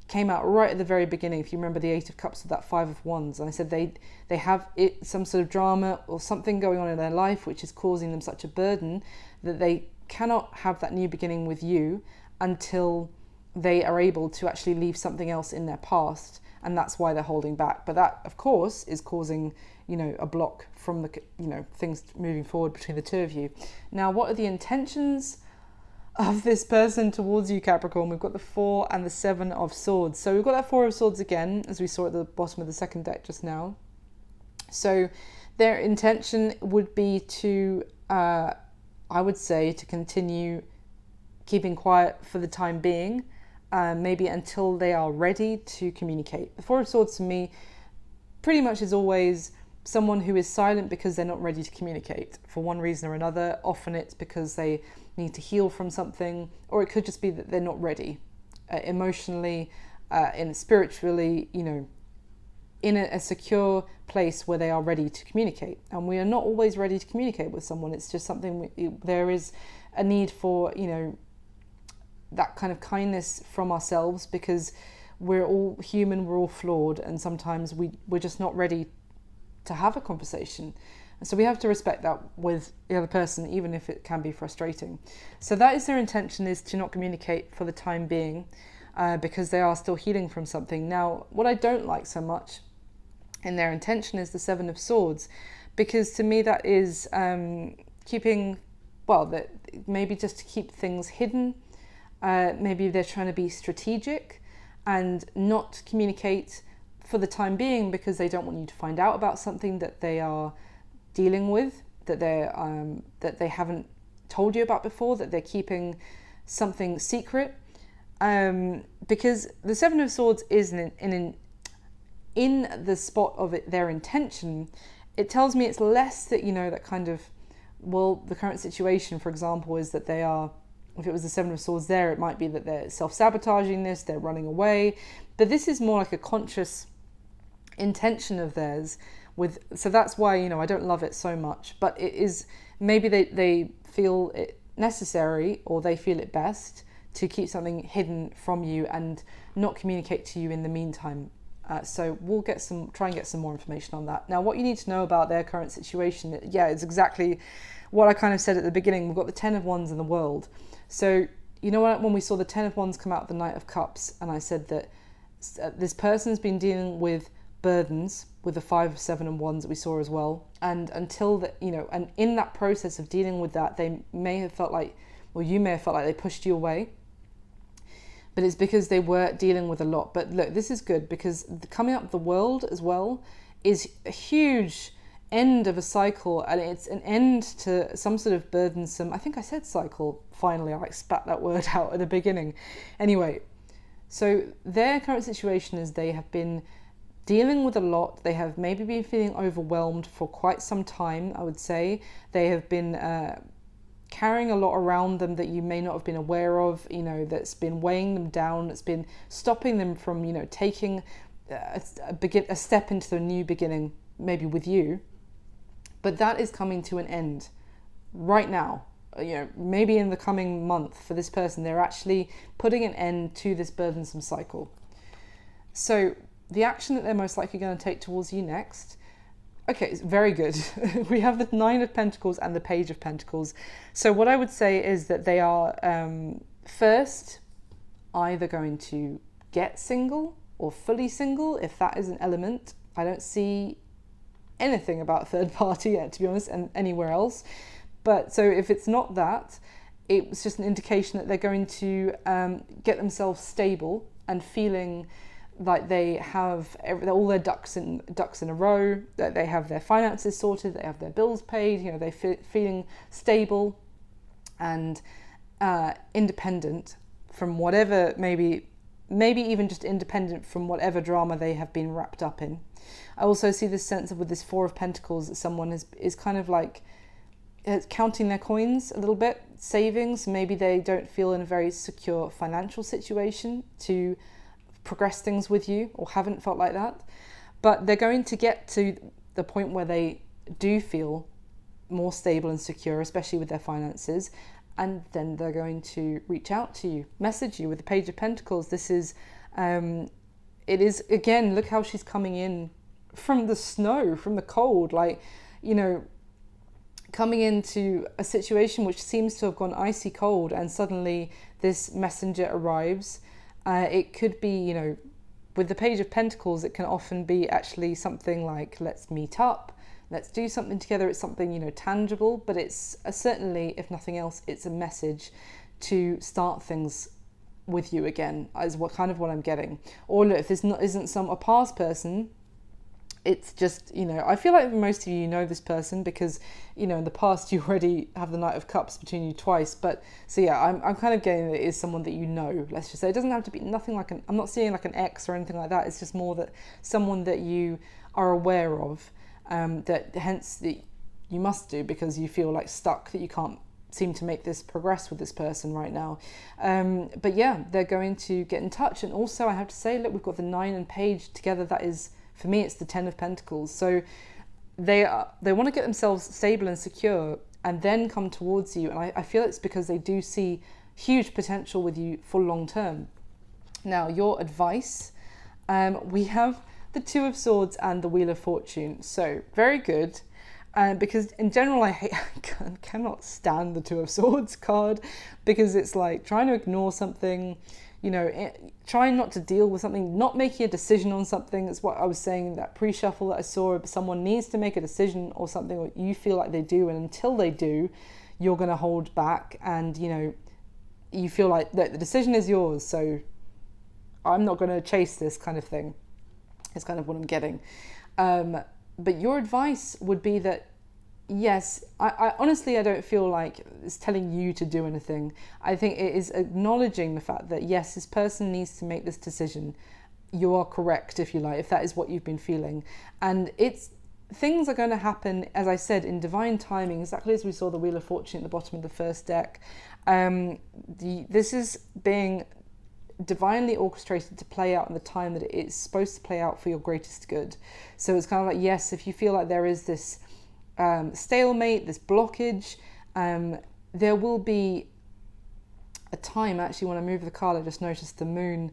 came out right at the very beginning. If you remember the Eight of Cups with that Five of Wands, and I said they have some sort of drama or something going on in their life which is causing them such a burden that they cannot have that new beginning with you until they are able to actually leave something else in their past, and that's why they're holding back. But that, of course, is causing a block from the things moving forward between the two of you. Now, what are the intentions of this person towards you, Capricorn? We've got the Four and the Seven of Swords. So we've got that Four of Swords again, as we saw at the bottom of the second deck just now. So their intention would be to, I would say, to continue keeping quiet for the time being, maybe until they are ready to communicate. The Four of Swords to me pretty much is always someone who is silent because they're not ready to communicate for one reason or another. Often it's because they need to heal from something, or it could just be that they're not ready emotionally and spiritually, in a secure place where they are ready to communicate. And we are not always ready to communicate with someone. It's just something there is a need for, that kind of kindness from ourselves, because we're all human, we're all flawed, and sometimes we're just not ready to have a conversation. And so we have to respect that with the other person, even if it can be frustrating. So that is their intention, is to not communicate for the time being, because they are still healing from something. Now, what I don't like so much in their intention is the Seven of Swords, because to me that is keeping, that maybe just to keep things hidden. Maybe they're trying to be strategic and not communicate for the time being because they don't want you to find out about something that they are dealing with, that they haven't told you about before, that they're keeping something secret. Because the Seven of Swords is in the spot of it, their intention. It tells me it's less that, that kind of, the current situation, for example, is that they are, if it was the Seven of Swords there, it might be that they're self-sabotaging this, they're running away. But this is more like a conscious intention of theirs. So that's why, I don't love it so much. But it is, maybe they feel it necessary, or they feel it best to keep something hidden from you and not communicate to you in the meantime. So we'll try and get some more information on that. Now, what you need to know about their current situation, it's exactly what I kind of said at the beginning. We've got the Ten of Wands in the world. So, when we saw the Ten of Wands come out, the Knight of Cups, and I said that this person's been dealing with burdens with the Five, Seven, and Wands that we saw as well. And until that, and in that process of dealing with that, they may have felt like, you may have felt like they pushed you away. But it's because they were dealing with a lot. But look, this is good, because coming up the World as well is a huge end of a cycle, and it's an end to some sort of burdensome, I think I said cycle, finally, I spat that word out at the beginning. Anyway, so their current situation is they have been dealing with a lot. They have maybe been feeling overwhelmed for quite some time, I would say. They have been carrying a lot around them that you may not have been aware of, that's been weighing them down, that's been stopping them from, taking a step into the new beginning, maybe with you. But that is coming to an end right now. Maybe in the coming month for this person, they're actually putting an end to this burdensome cycle. So the action that they're most likely going to take towards you next, okay, it's very good. We have the Nine of Pentacles and the Page of Pentacles. So what I would say is that they are first either going to get single or fully single, if that is an element. I don't see anything about third party yet, to be honest, and anywhere else. But so if it's not that, it was just an indication that they're going to get themselves stable and feeling like they have all their ducks in a row, that they have their finances sorted, they have their bills paid, they're feeling stable and independent from whatever, maybe even just independent from whatever drama they have been wrapped up in. I also see this sense of, with this Four of Pentacles, that someone is kind of like counting their coins a little bit, savings. Maybe they don't feel in a very secure financial situation to progress things with you, or haven't felt like that, but they're going to get to the point where they do feel more stable and secure, especially with their finances, and then they're going to reach out to you, message you with the Page of Pentacles. This is it is, again, look how she's coming in from the snow, from the cold, coming into a situation which seems to have gone icy cold, and suddenly this messenger arrives. It could be, with the Page of Pentacles, it can often be actually something like, let's meet up, let's do something together. It's something, tangible, but it's certainly, if nothing else, it's a message to start things with you again, is what I'm getting. Or look, if this isn't a past person, it's just, I feel like most of you know this person because, in the past you already have the Knight of Cups between you twice. But so yeah, I'm kind of getting that it is someone that let's just say. It doesn't have to be nothing like I'm not seeing like an ex or anything like that. It's just more that someone that you are aware of, that hence that you must do because you feel like stuck, that you can't seem to make this progress with this person right now. But yeah, they're going to get in touch. And also I have to say, look, we've got the 9 and Page together. That is, for me, it's the 10 of Pentacles. So they want to get themselves stable and secure and then come towards you. And I feel it's because they do see huge potential with you for long term. Now, your advice, we have the 2 of Swords and the Wheel of Fortune. So very good. Because in general, I cannot stand the 2 of Swords card, because it's like trying to ignore something, trying not to deal with something, not making a decision on something. It's what I was saying in that pre-shuffle that I saw. Someone needs to make a decision or something, or you feel like they do, and until they do, you're going to hold back, and you feel like the decision is yours, so I'm not going to chase this kind of thing. It's kind of what I'm getting. But your advice would be that, yes, I honestly, I don't feel like it's telling you to do anything. I think it is acknowledging the fact that, yes, this person needs to make this decision. You are correct, if you like, if that is what you've been feeling. And things are going to happen, as I said, in divine timing, exactly as we saw the Wheel of Fortune at the bottom of the first deck. This is being divinely orchestrated to play out in the time that it's supposed to play out for your greatest good. So it's kind of like, yes, if you feel like there is this stalemate, this blockage, there will be a time. Actually, when I move the card, I just noticed the moon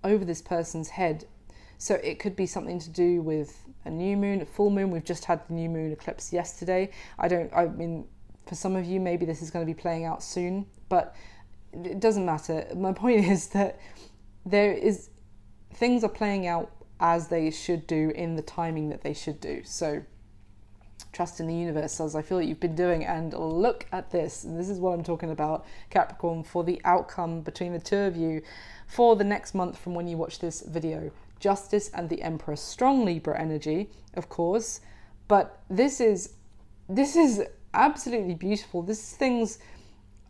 over this person's head. So it could be something to do with a new moon, a full moon. We've just had the new moon eclipse yesterday. I mean, for some of you, maybe this is going to be playing out soon, but it doesn't matter. My point is that things are playing out as they should do in the timing that they should do. So trust in the universe, as I feel that you've been doing. And look at this. And this is what I'm talking about, Capricorn, for the outcome between the 2 of you for the next month from when you watch this video. Justice and the Emperor. Strong Libra energy, of course. But this is absolutely beautiful. Things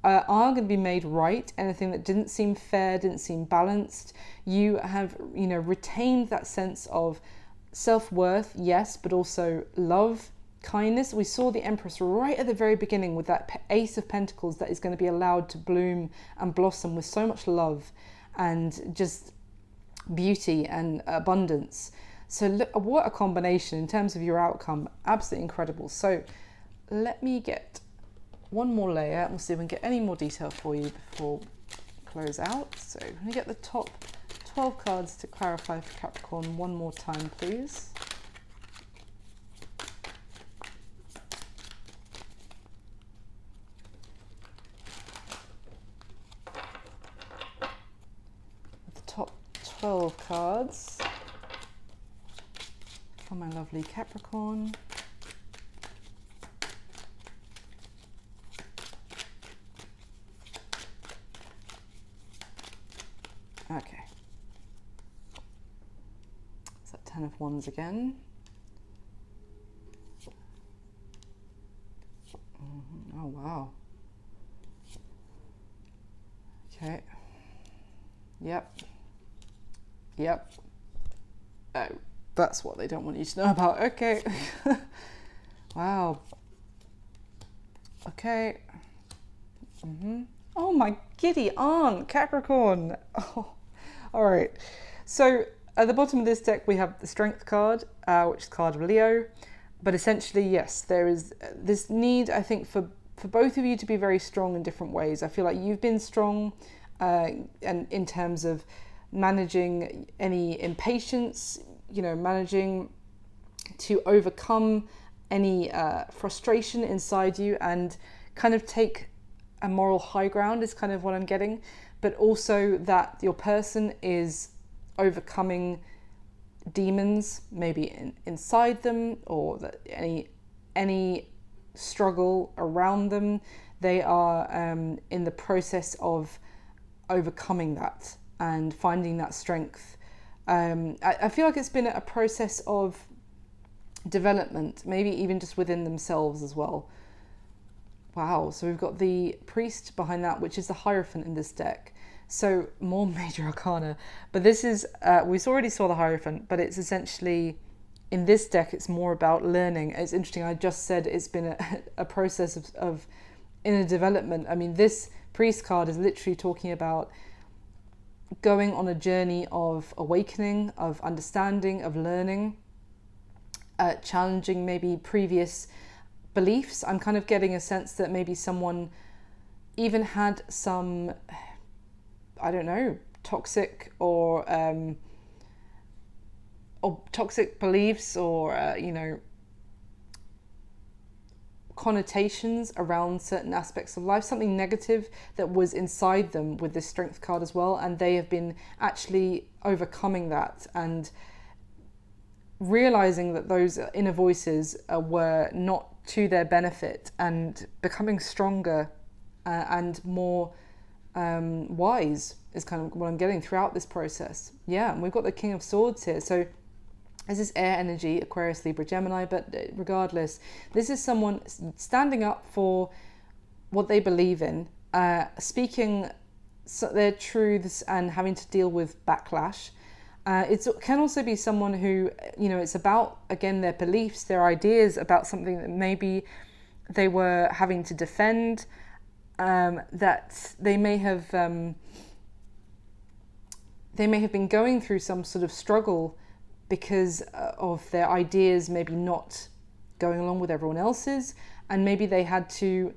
are going to be made right. Anything that didn't seem fair, didn't seem balanced, you have retained that sense of self-worth, yes, but also love, kindness. We saw the Empress right at the very beginning with that Ace of Pentacles that is going to be allowed to bloom and blossom with so much love and just beauty and abundance. So look, what a combination in terms of your outcome. Absolutely incredible. So let me get one more layer and we'll see if we can get any more detail for you before we close out. So let me get the top 12 cards to clarify for Capricorn one more time, please. The top 12 cards for my lovely Capricorn. Okay, so 10 of Wands again. Oh, wow. Okay. Yep. Oh, that's what they don't want you to know about. Okay. Wow. Okay. Oh, my giddy aunt, Capricorn. Oh. All right, so at the bottom of this deck we have the Strength card, which is the card of Leo. But essentially, yes, there is this need, I think, for both of you to be very strong in different ways. I feel like you've been strong and in terms of managing any impatience, managing to overcome any frustration inside you and kind of take a moral high ground is kind of what I'm getting. But also that your person is overcoming demons, maybe inside them, or that any struggle around them. They are in the process of overcoming that and finding that strength. I feel like it's been a process of development, maybe even just within themselves as well. Wow, so we've got the Priest behind that, which is the Hierophant in this deck. So more major arcana, but this is, we already saw the Hierophant, but it's essentially in this deck, it's more about learning. It's interesting, I just said it's been a process of inner development. I mean, this priest card is literally talking about going on a journey of awakening, of understanding, of learning, challenging maybe previous beliefs. I'm kind of getting a sense that maybe someone even had some, I don't know, toxic or toxic beliefs or connotations around certain aspects of life, something negative that was inside them with this strength card as well, and they have been actually overcoming that and realizing that those inner voices were not to their benefit, and becoming stronger and more wise is kind of what I'm getting throughout this process. Yeah, and we've got the King of Swords here, so this is air energy, Aquarius, Libra, Gemini, but regardless, this is someone standing up for what they believe in, speaking their truths and having to deal with backlash. It can also be someone who, it's about, again, their beliefs, their ideas about something that maybe they were having to defend, that they may have been going through some sort of struggle because of their ideas maybe not going along with everyone else's, and maybe they had to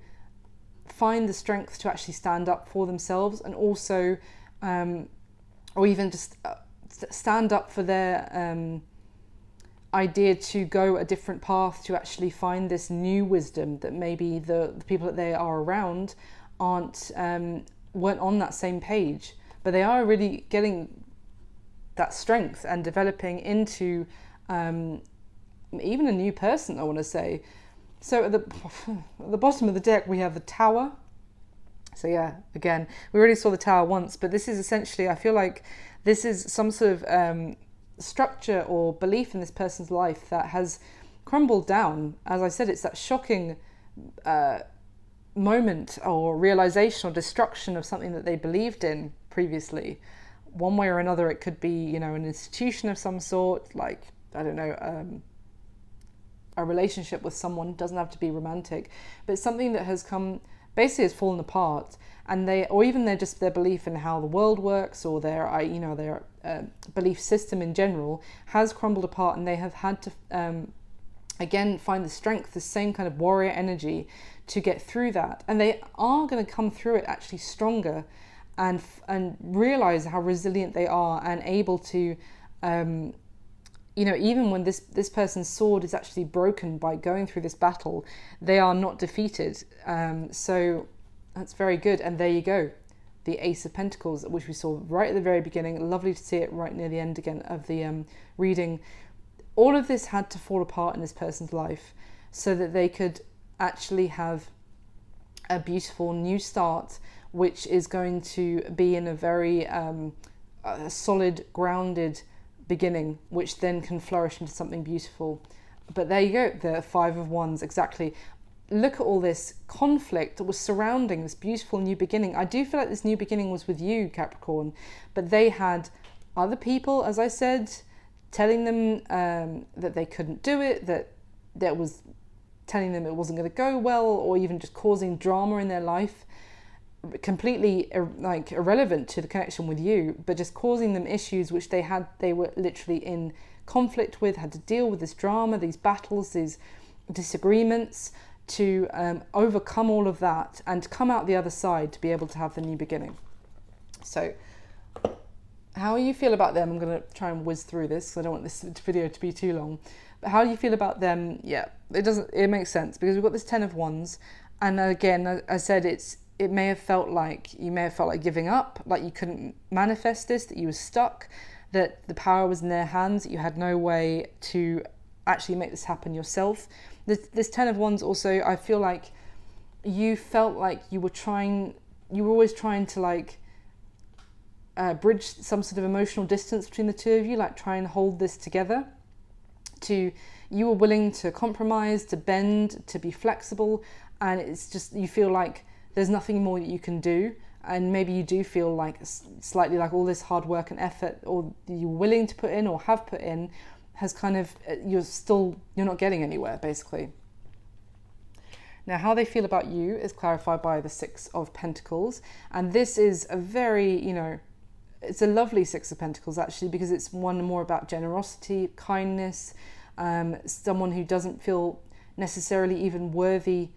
find the strength to actually stand up for themselves, and also or even just stand up for their idea to go a different path, to actually find this new wisdom that maybe the people that they are around weren't on that same page, but they are really getting that strength and developing into even a new person, I want to say. So at the bottom of the deck we have the Tower. So yeah, again, we already saw the Tower once, but this is essentially, I feel like this is some sort of structure or belief in this person's life that has crumbled down. As I said, it's that shocking moment or realization or destruction of something that they believed in previously. One way or another, it could be, an institution of some sort, like, I don't know, a relationship with someone. Doesn't have to be romantic, but it's something that has basically has fallen apart, and or even their belief in how the world works, or their belief system in general has crumbled apart, and they have had to again find the strength, the same kind of warrior energy to get through that, and they are going to come through it actually stronger, and realize how resilient they are, and able to even when this person's sword is actually broken by going through this battle, they are not defeated. So that's very good. And there you go, the Ace of Pentacles, which we saw right at the very beginning. Lovely to see it right near the end again of the reading. All of this had to fall apart in this person's life so that they could actually have a beautiful new start, which is going to be in a very solid, grounded beginning, which then can flourish into something beautiful. But there you go, the Five of Wands, exactly. Look at all this conflict that was surrounding this beautiful new beginning. I do feel like this new beginning was with you, Capricorn, but they had other people, as I said, telling them that they couldn't do it, that was telling them it wasn't going to go well, or even just causing drama in their life, completely irrelevant to the connection with you, but just causing them issues which they were literally in conflict with, had to deal with this drama, these battles, these disagreements, to overcome all of that and come out the other side to be able to have the new beginning. So how you feel about them, I'm going to try and whiz through this because I don't want this video to be too long, but how you feel about them, yeah, it makes sense, because we've got this Ten of Wands, and again, I said you may have felt like giving up, like you couldn't manifest this, that you were stuck, that the power was in their hands, that you had no way to actually make this happen yourself. This Ten of Wands also, I feel like you felt like you were always trying to bridge some sort of emotional distance between the two of you, like try and hold this together. You were willing to compromise, to bend, to be flexible, and it's just, you feel like there's nothing more that you can do, and maybe you do feel like slightly like all this hard work and effort, or you're willing to put in or have put in, has kind of, you're not getting anywhere, basically. Now, how they feel about you is clarified by the Six of Pentacles. And this is a very, it's a lovely Six of Pentacles, actually, because it's one more about generosity, kindness, someone who doesn't feel necessarily even worthy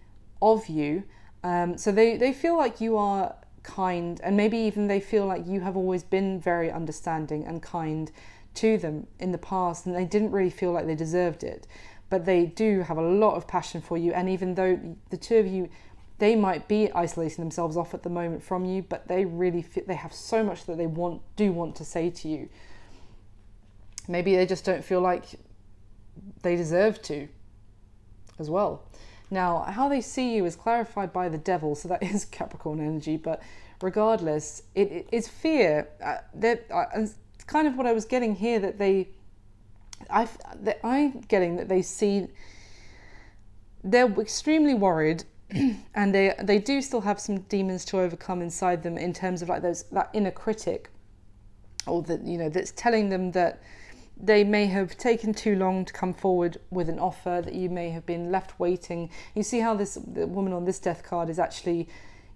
of you. So they feel like you are kind, and maybe even they feel like you have always been very understanding and kind to them in the past, and they didn't really feel like they deserved it. But they do have a lot of passion for you, and even though the two of you, they might be isolating themselves off at the moment from you, but they really feel they have so much that they do want to say to you. Maybe they just don't feel like they deserve to as well. Now, how they see you is clarified by the Devil, so that is Capricorn energy, but regardless, it is fear. It's kind of what I was getting here, that I'm getting that they see, they're extremely worried, and they do still have some demons to overcome inside them, in terms of like that inner critic, or that, that's telling them that they may have taken too long to come forward with an offer, that you may have been left waiting. You see how the woman on this death card is actually,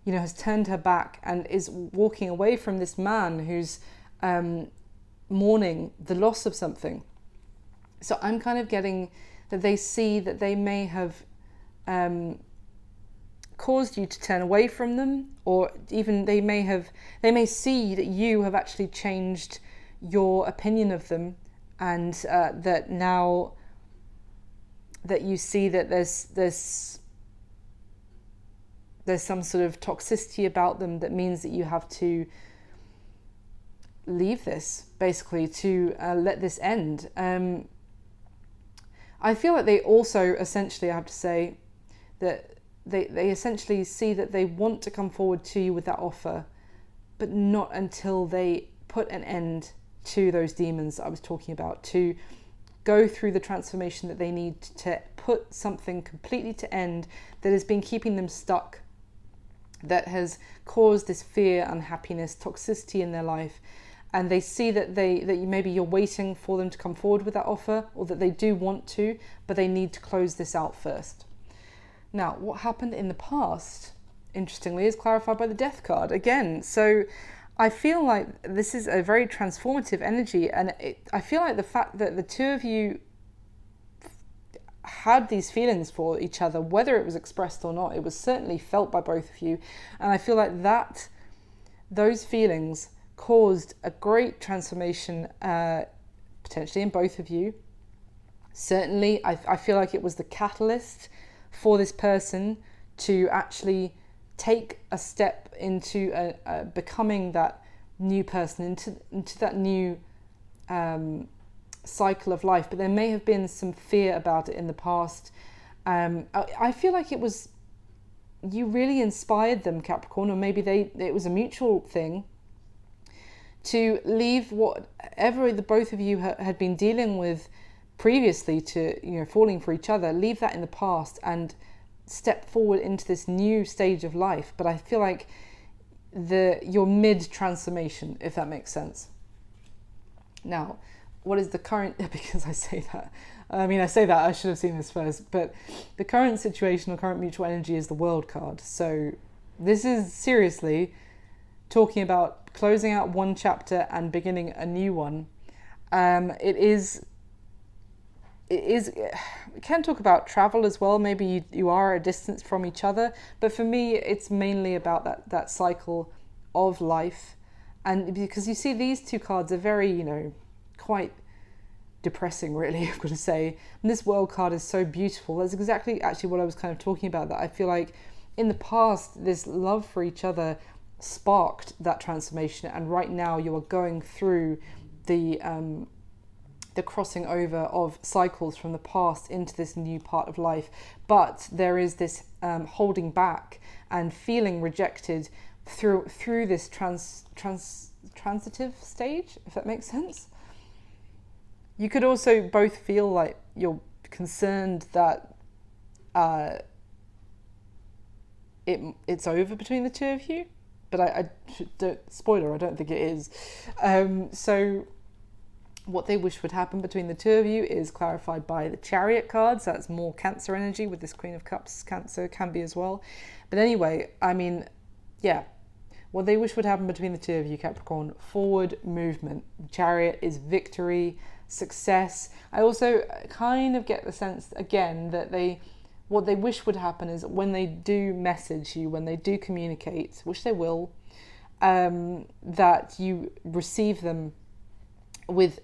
has turned her back and is walking away from this man who's mourning the loss of something. So I'm kind of getting that they see that they may have caused you to turn away from them, or even they may see that you have actually changed your opinion of them, and that now that you see that there's some sort of toxicity about them, that means that you have to leave this, basically, to let this end. I feel like they also essentially, I have to say, that they essentially see that they want to come forward to you with that offer, but not until they put an end to those demons that I was talking about, to go through the transformation that they need to put something completely to end that has been keeping them stuck, that has caused this fear, unhappiness, toxicity in their life. And they see that maybe you're waiting for them to come forward with that offer, or that they do want to, but they need to close this out first. Now, what happened in the past, interestingly, is clarified by the Death card again. So I feel like this is a very transformative energy, and I feel like the fact that the two of you had these feelings for each other, whether it was expressed or not, it was certainly felt by both of you. And I feel like those feelings caused a great transformation, potentially in both of you. Certainly, I feel like it was the catalyst for this person to actually take a step into becoming that new person, into that new cycle of life. But there may have been some fear about it in the past. I feel like you really inspired them, Capricorn, or maybe it was a mutual thing, to leave whatever the both of you had been dealing with previously, to falling for each other, leave that in the past and step forward into this new stage of life. But I feel like you're mid-transformation, if that makes sense. Now, what is the current, because I say that, I should have seen this first, but the current situation or current mutual energy is the World card. So this is seriously talking about closing out one chapter and beginning a new one. We can talk about travel as well. Maybe you are at a distance from each other, but for me, it's mainly about that cycle of life. And because you see, these two cards are very, quite depressing, really, I've got to say. And this World card is so beautiful. That's exactly actually what I was kind of talking about, that I feel like in the past, this love for each other sparked that transformation, and right now you are going through the crossing over of cycles from the past into this new part of life. But there is this holding back and feeling rejected through this transitive stage, if that makes sense. You could also both feel like you're concerned that it's over between the two of you, but I don't, spoiler, I don't think it is. So What they wish would happen between the two of you is clarified by the Chariot cards. That's more Cancer energy with this Queen of Cups. Cancer can be as well. But anyway, I mean, yeah. What they wish would happen between the two of you, Capricorn, forward movement. Chariot is victory, success. I also kind of get the sense, again, that what they wish would happen is when they do message you, when they do communicate, which they will, that you receive them with,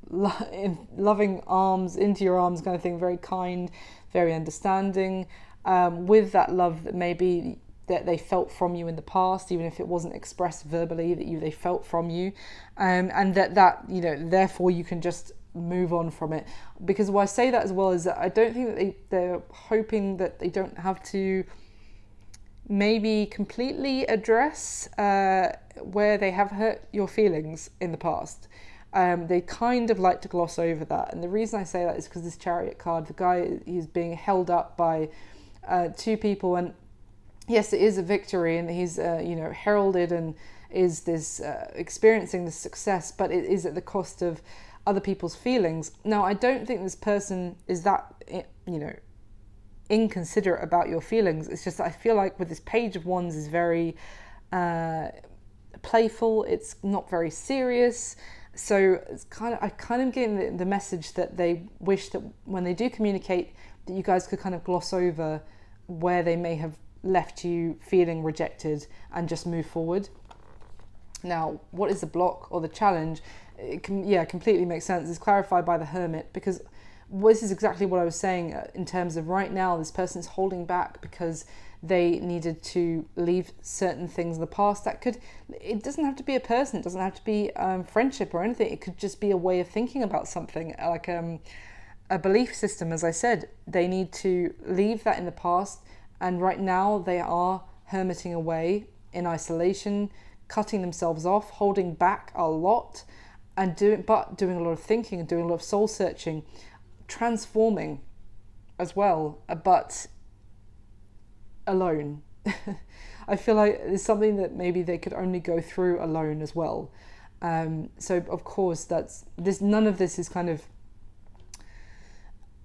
loving arms, into your arms kind of thing, very kind, very understanding, with that love that maybe that they felt from you in the past, even if it wasn't expressed verbally, that they felt from you, and that therefore you can just move on from it. Because why I say that as well is that I don't think that they're hoping that they don't have to maybe completely address where they have hurt your feelings in the past. They kind of like to gloss over that. And the reason I say that is because this Chariot card, the guy, he's being held up by two people. And yes, it is a victory, and he's, heralded and is this experiencing this success, but it is at the cost of other people's feelings. Now, I don't think this person is that, inconsiderate about your feelings. It's just that I feel like with this Page of Wands is very playful. It's not very serious. So I kind of getting the message that they wish that when they do communicate, that you guys could kind of gloss over where they may have left you feeling rejected and just move forward. Now, what is the block or the challenge? It completely makes sense. It's clarified by the Hermit, because this is exactly what I was saying in terms of right now, this person is holding back because they needed to leave certain things in the past. It doesn't have to be a person, it doesn't have to be friendship or anything. It could just be a way of thinking about something, like a belief system. As I said, they need to leave that in the past, and right now they are hermiting away in isolation, cutting themselves off, holding back a lot, and doing a lot of thinking and doing a lot of soul searching, transforming as well, but alone. I feel like it's something that maybe they could only go through alone as well. So of course none of this is kind of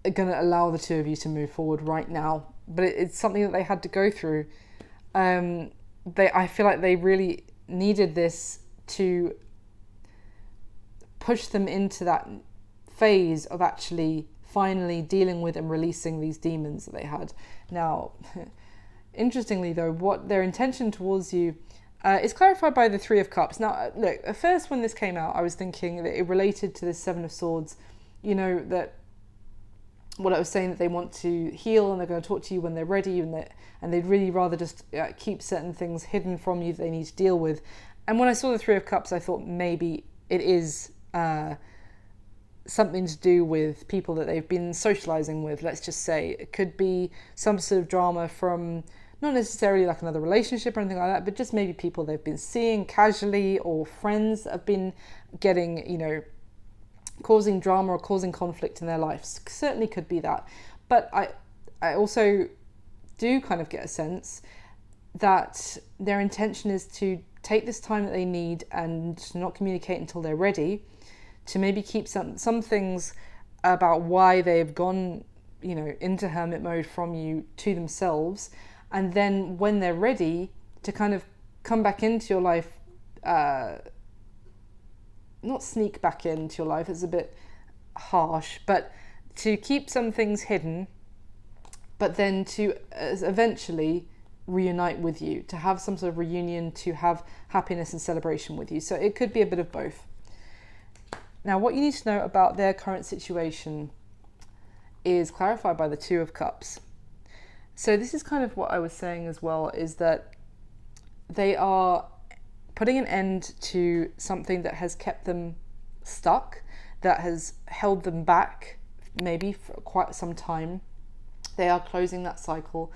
going to allow the two of you to move forward right now, but it's something that they had to go through. I feel like they really needed this to push them into that phase of actually finally dealing with and releasing these demons that they had. Now, interestingly though, what their intention towards you is clarified by the Three of Cups. Now, look, at first when this came out, I was thinking that it related to the Seven of Swords, that what I was saying, that they want to heal and they're going to talk to you when they're ready, and they'd really rather just keep certain things hidden from you that they need to deal with. And when I saw the Three of Cups, I thought maybe it is something to do with people that they've been socializing with. Let's just say it could be some sort of drama from not necessarily like another relationship or anything like that, but just maybe people they've been seeing casually, or friends that have been getting, causing drama or causing conflict in their lives. Certainly could be that. But I also do kind of get a sense that their intention is to take this time that they need and to not communicate until they're ready, to maybe keep some things about why they've gone, into hermit mode from you to themselves, and then when they're ready to kind of come back into your life, not sneak back into your life, it's a bit harsh, but to keep some things hidden, but then to eventually reunite with you, to have some sort of reunion, to have happiness and celebration with you. So it could be a bit of both. Now, what you need to know about their current situation is clarified by the Two of Cups. So this is kind of what I was saying as well, is that they are putting an end to something that has kept them stuck, that has held them back maybe for quite some time. They are closing that cycle.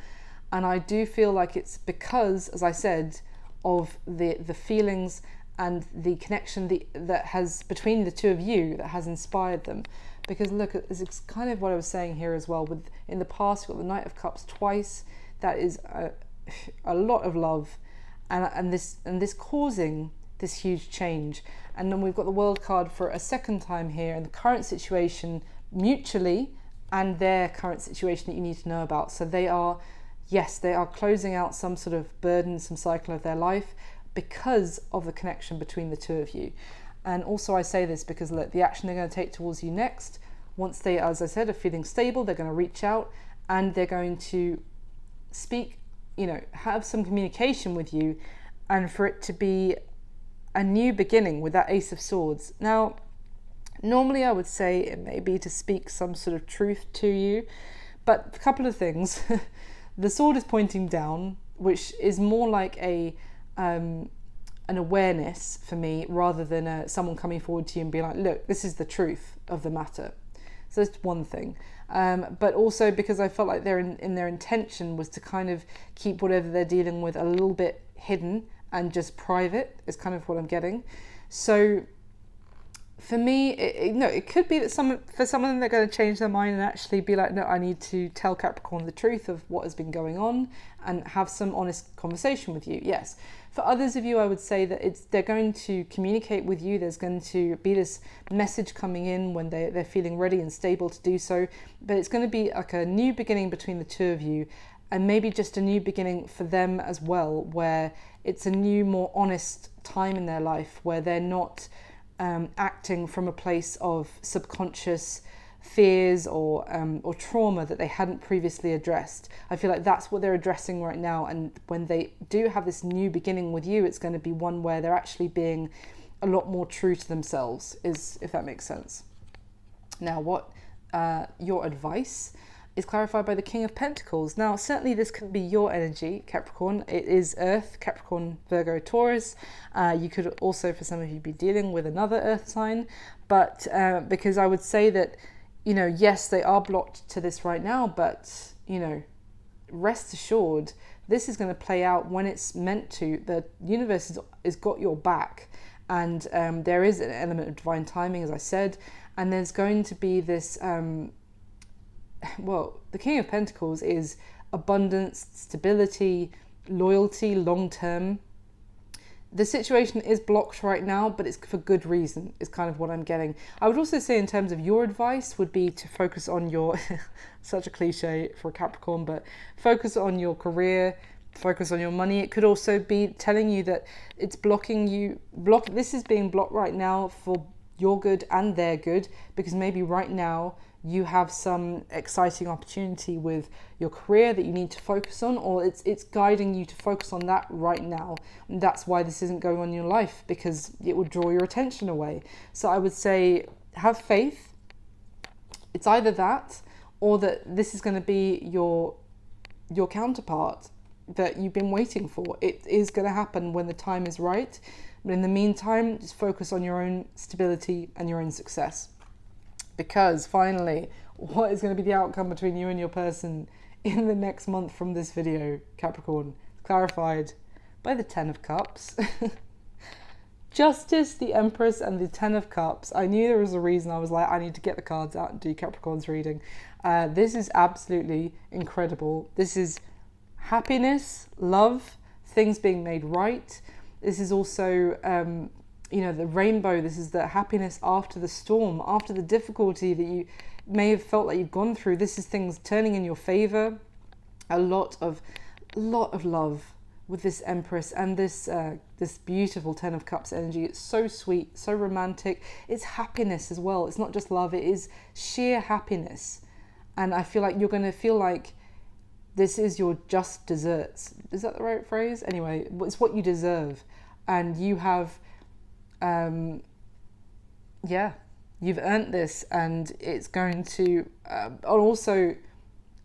And I do feel like it's because, as I said, of the feelings and the connection that has between the two of you that has inspired them. Because look, it's kind of what I was saying here as well. With in the past, you've got the Knight of Cups twice. That is a lot of love, and this causing this huge change. And then we've got the World card for a second time here, and the current situation mutually and their current situation that you need to know about. So they are, yes, they are closing out some sort of burdensome cycle of their life because of the connection between the two of you. And also I say this because look, the action they're going to take towards you next, once they, as I said, are feeling stable, they're going to reach out and they're going to speak, you know, have some communication with you, and for it to be a new beginning with that Ace of Swords. Now, normally I would say it may be to speak some sort of truth to you, but a couple of things. The sword is pointing down, which is more like an awareness for me, rather than someone coming forward to you and being like, look, this is the truth of the matter. So that's one thing. But also because I felt like their intention was to kind of keep whatever they're dealing with a little bit hidden and just private, is kind of what I'm getting. So for me, it could be that for some of them they're going to change their mind and actually be like, no, I need to tell Capricorn the truth of what has been going on and have some honest conversation with you. Yes. For others of you, I would say that they're going to communicate with you. There's going to be this message coming in when they're feeling ready and stable to do so. But it's going to be like a new beginning between the two of you, and maybe just a new beginning for them as well, where it's a new, more honest time in their life where they're not acting from a place of subconscious fears or trauma that they hadn't previously addressed. I feel like that's what they're addressing right now, and when they do have this new beginning with you, it's going to be one where they're actually being a lot more true to themselves, if that makes sense. Now, what your advice is clarified by the King of Pentacles. Now, certainly this can be your energy, Capricorn. It is Earth, Capricorn, Virgo, Taurus. You could also, for some of you, be dealing with another Earth sign, but because I would say that, you know, yes, they are blocked to this right now, but, you know, rest assured, this is going to play out when it's meant to. The universe has got your back, and there is an element of divine timing, as I said, and there's going to be this... well, the King of Pentacles is abundance, stability, loyalty, long-term. The situation is blocked right now, but it's for good reason, is kind of what I'm getting. I would also say in terms of your advice would be to focus on your, such a cliche for a Capricorn, but focus on your career, focus on your money. It could also be telling you that it's blocking you, this is being blocked right now for your good and their good, because maybe right now you have some exciting opportunity with your career that you need to focus on, or it's guiding you to focus on that right now. And that's why this isn't going on in your life, because it would draw your attention away. So I would say have faith. It's either that, or that this is going to be your counterpart that you've been waiting for. It is going to happen when the time is right. But in the meantime, just focus on your own stability and your own success. Because finally, what is going to be the outcome between you and your person in the next month from this video, Capricorn? Clarified by the Ten of Cups. Justice, the Empress, and the Ten of Cups. I knew there was a reason. I was like, I need to get the cards out and do Capricorn's reading. This is absolutely incredible. This is happiness, love, things being made right. This is also... you know, the rainbow. This is the happiness after the storm, after the difficulty that you may have felt like you've gone through. This is things turning in your favor. A lot of love with this Empress and this beautiful Ten of Cups energy. It's so sweet, so romantic. It's happiness as well. It's not just love, it is sheer happiness. And I feel like you're going to feel like this is your just desserts. Is that the right phrase? Anyway, it's what you deserve. And you have... you've earned this, and it's going to also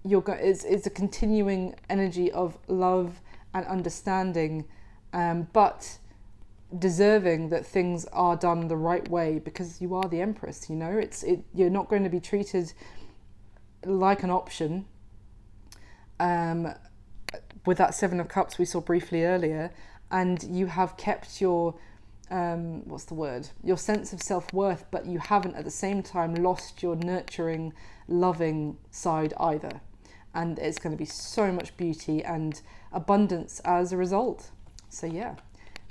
it's a continuing energy of love and understanding, but deserving that things are done the right way, because you are the Empress. You know, you're not going to be treated like an option. With that Seven of Cups we saw briefly earlier, and you have kept your your sense of self-worth, but you haven't at the same time lost your nurturing, loving side either. And it's going to be so much beauty and abundance as a result. So yeah,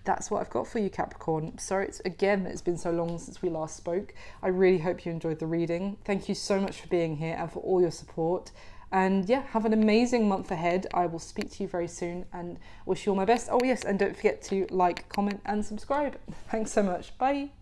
that's what I've got for you, Capricorn. Sorry, it's been so long since we last spoke. I really hope you enjoyed the reading. Thank you so much for being here and for all your support. And yeah, have an amazing month ahead. I will speak to you very soon and wish you all my best. Oh yes, and don't forget to like, comment and subscribe. Thanks so much. Bye.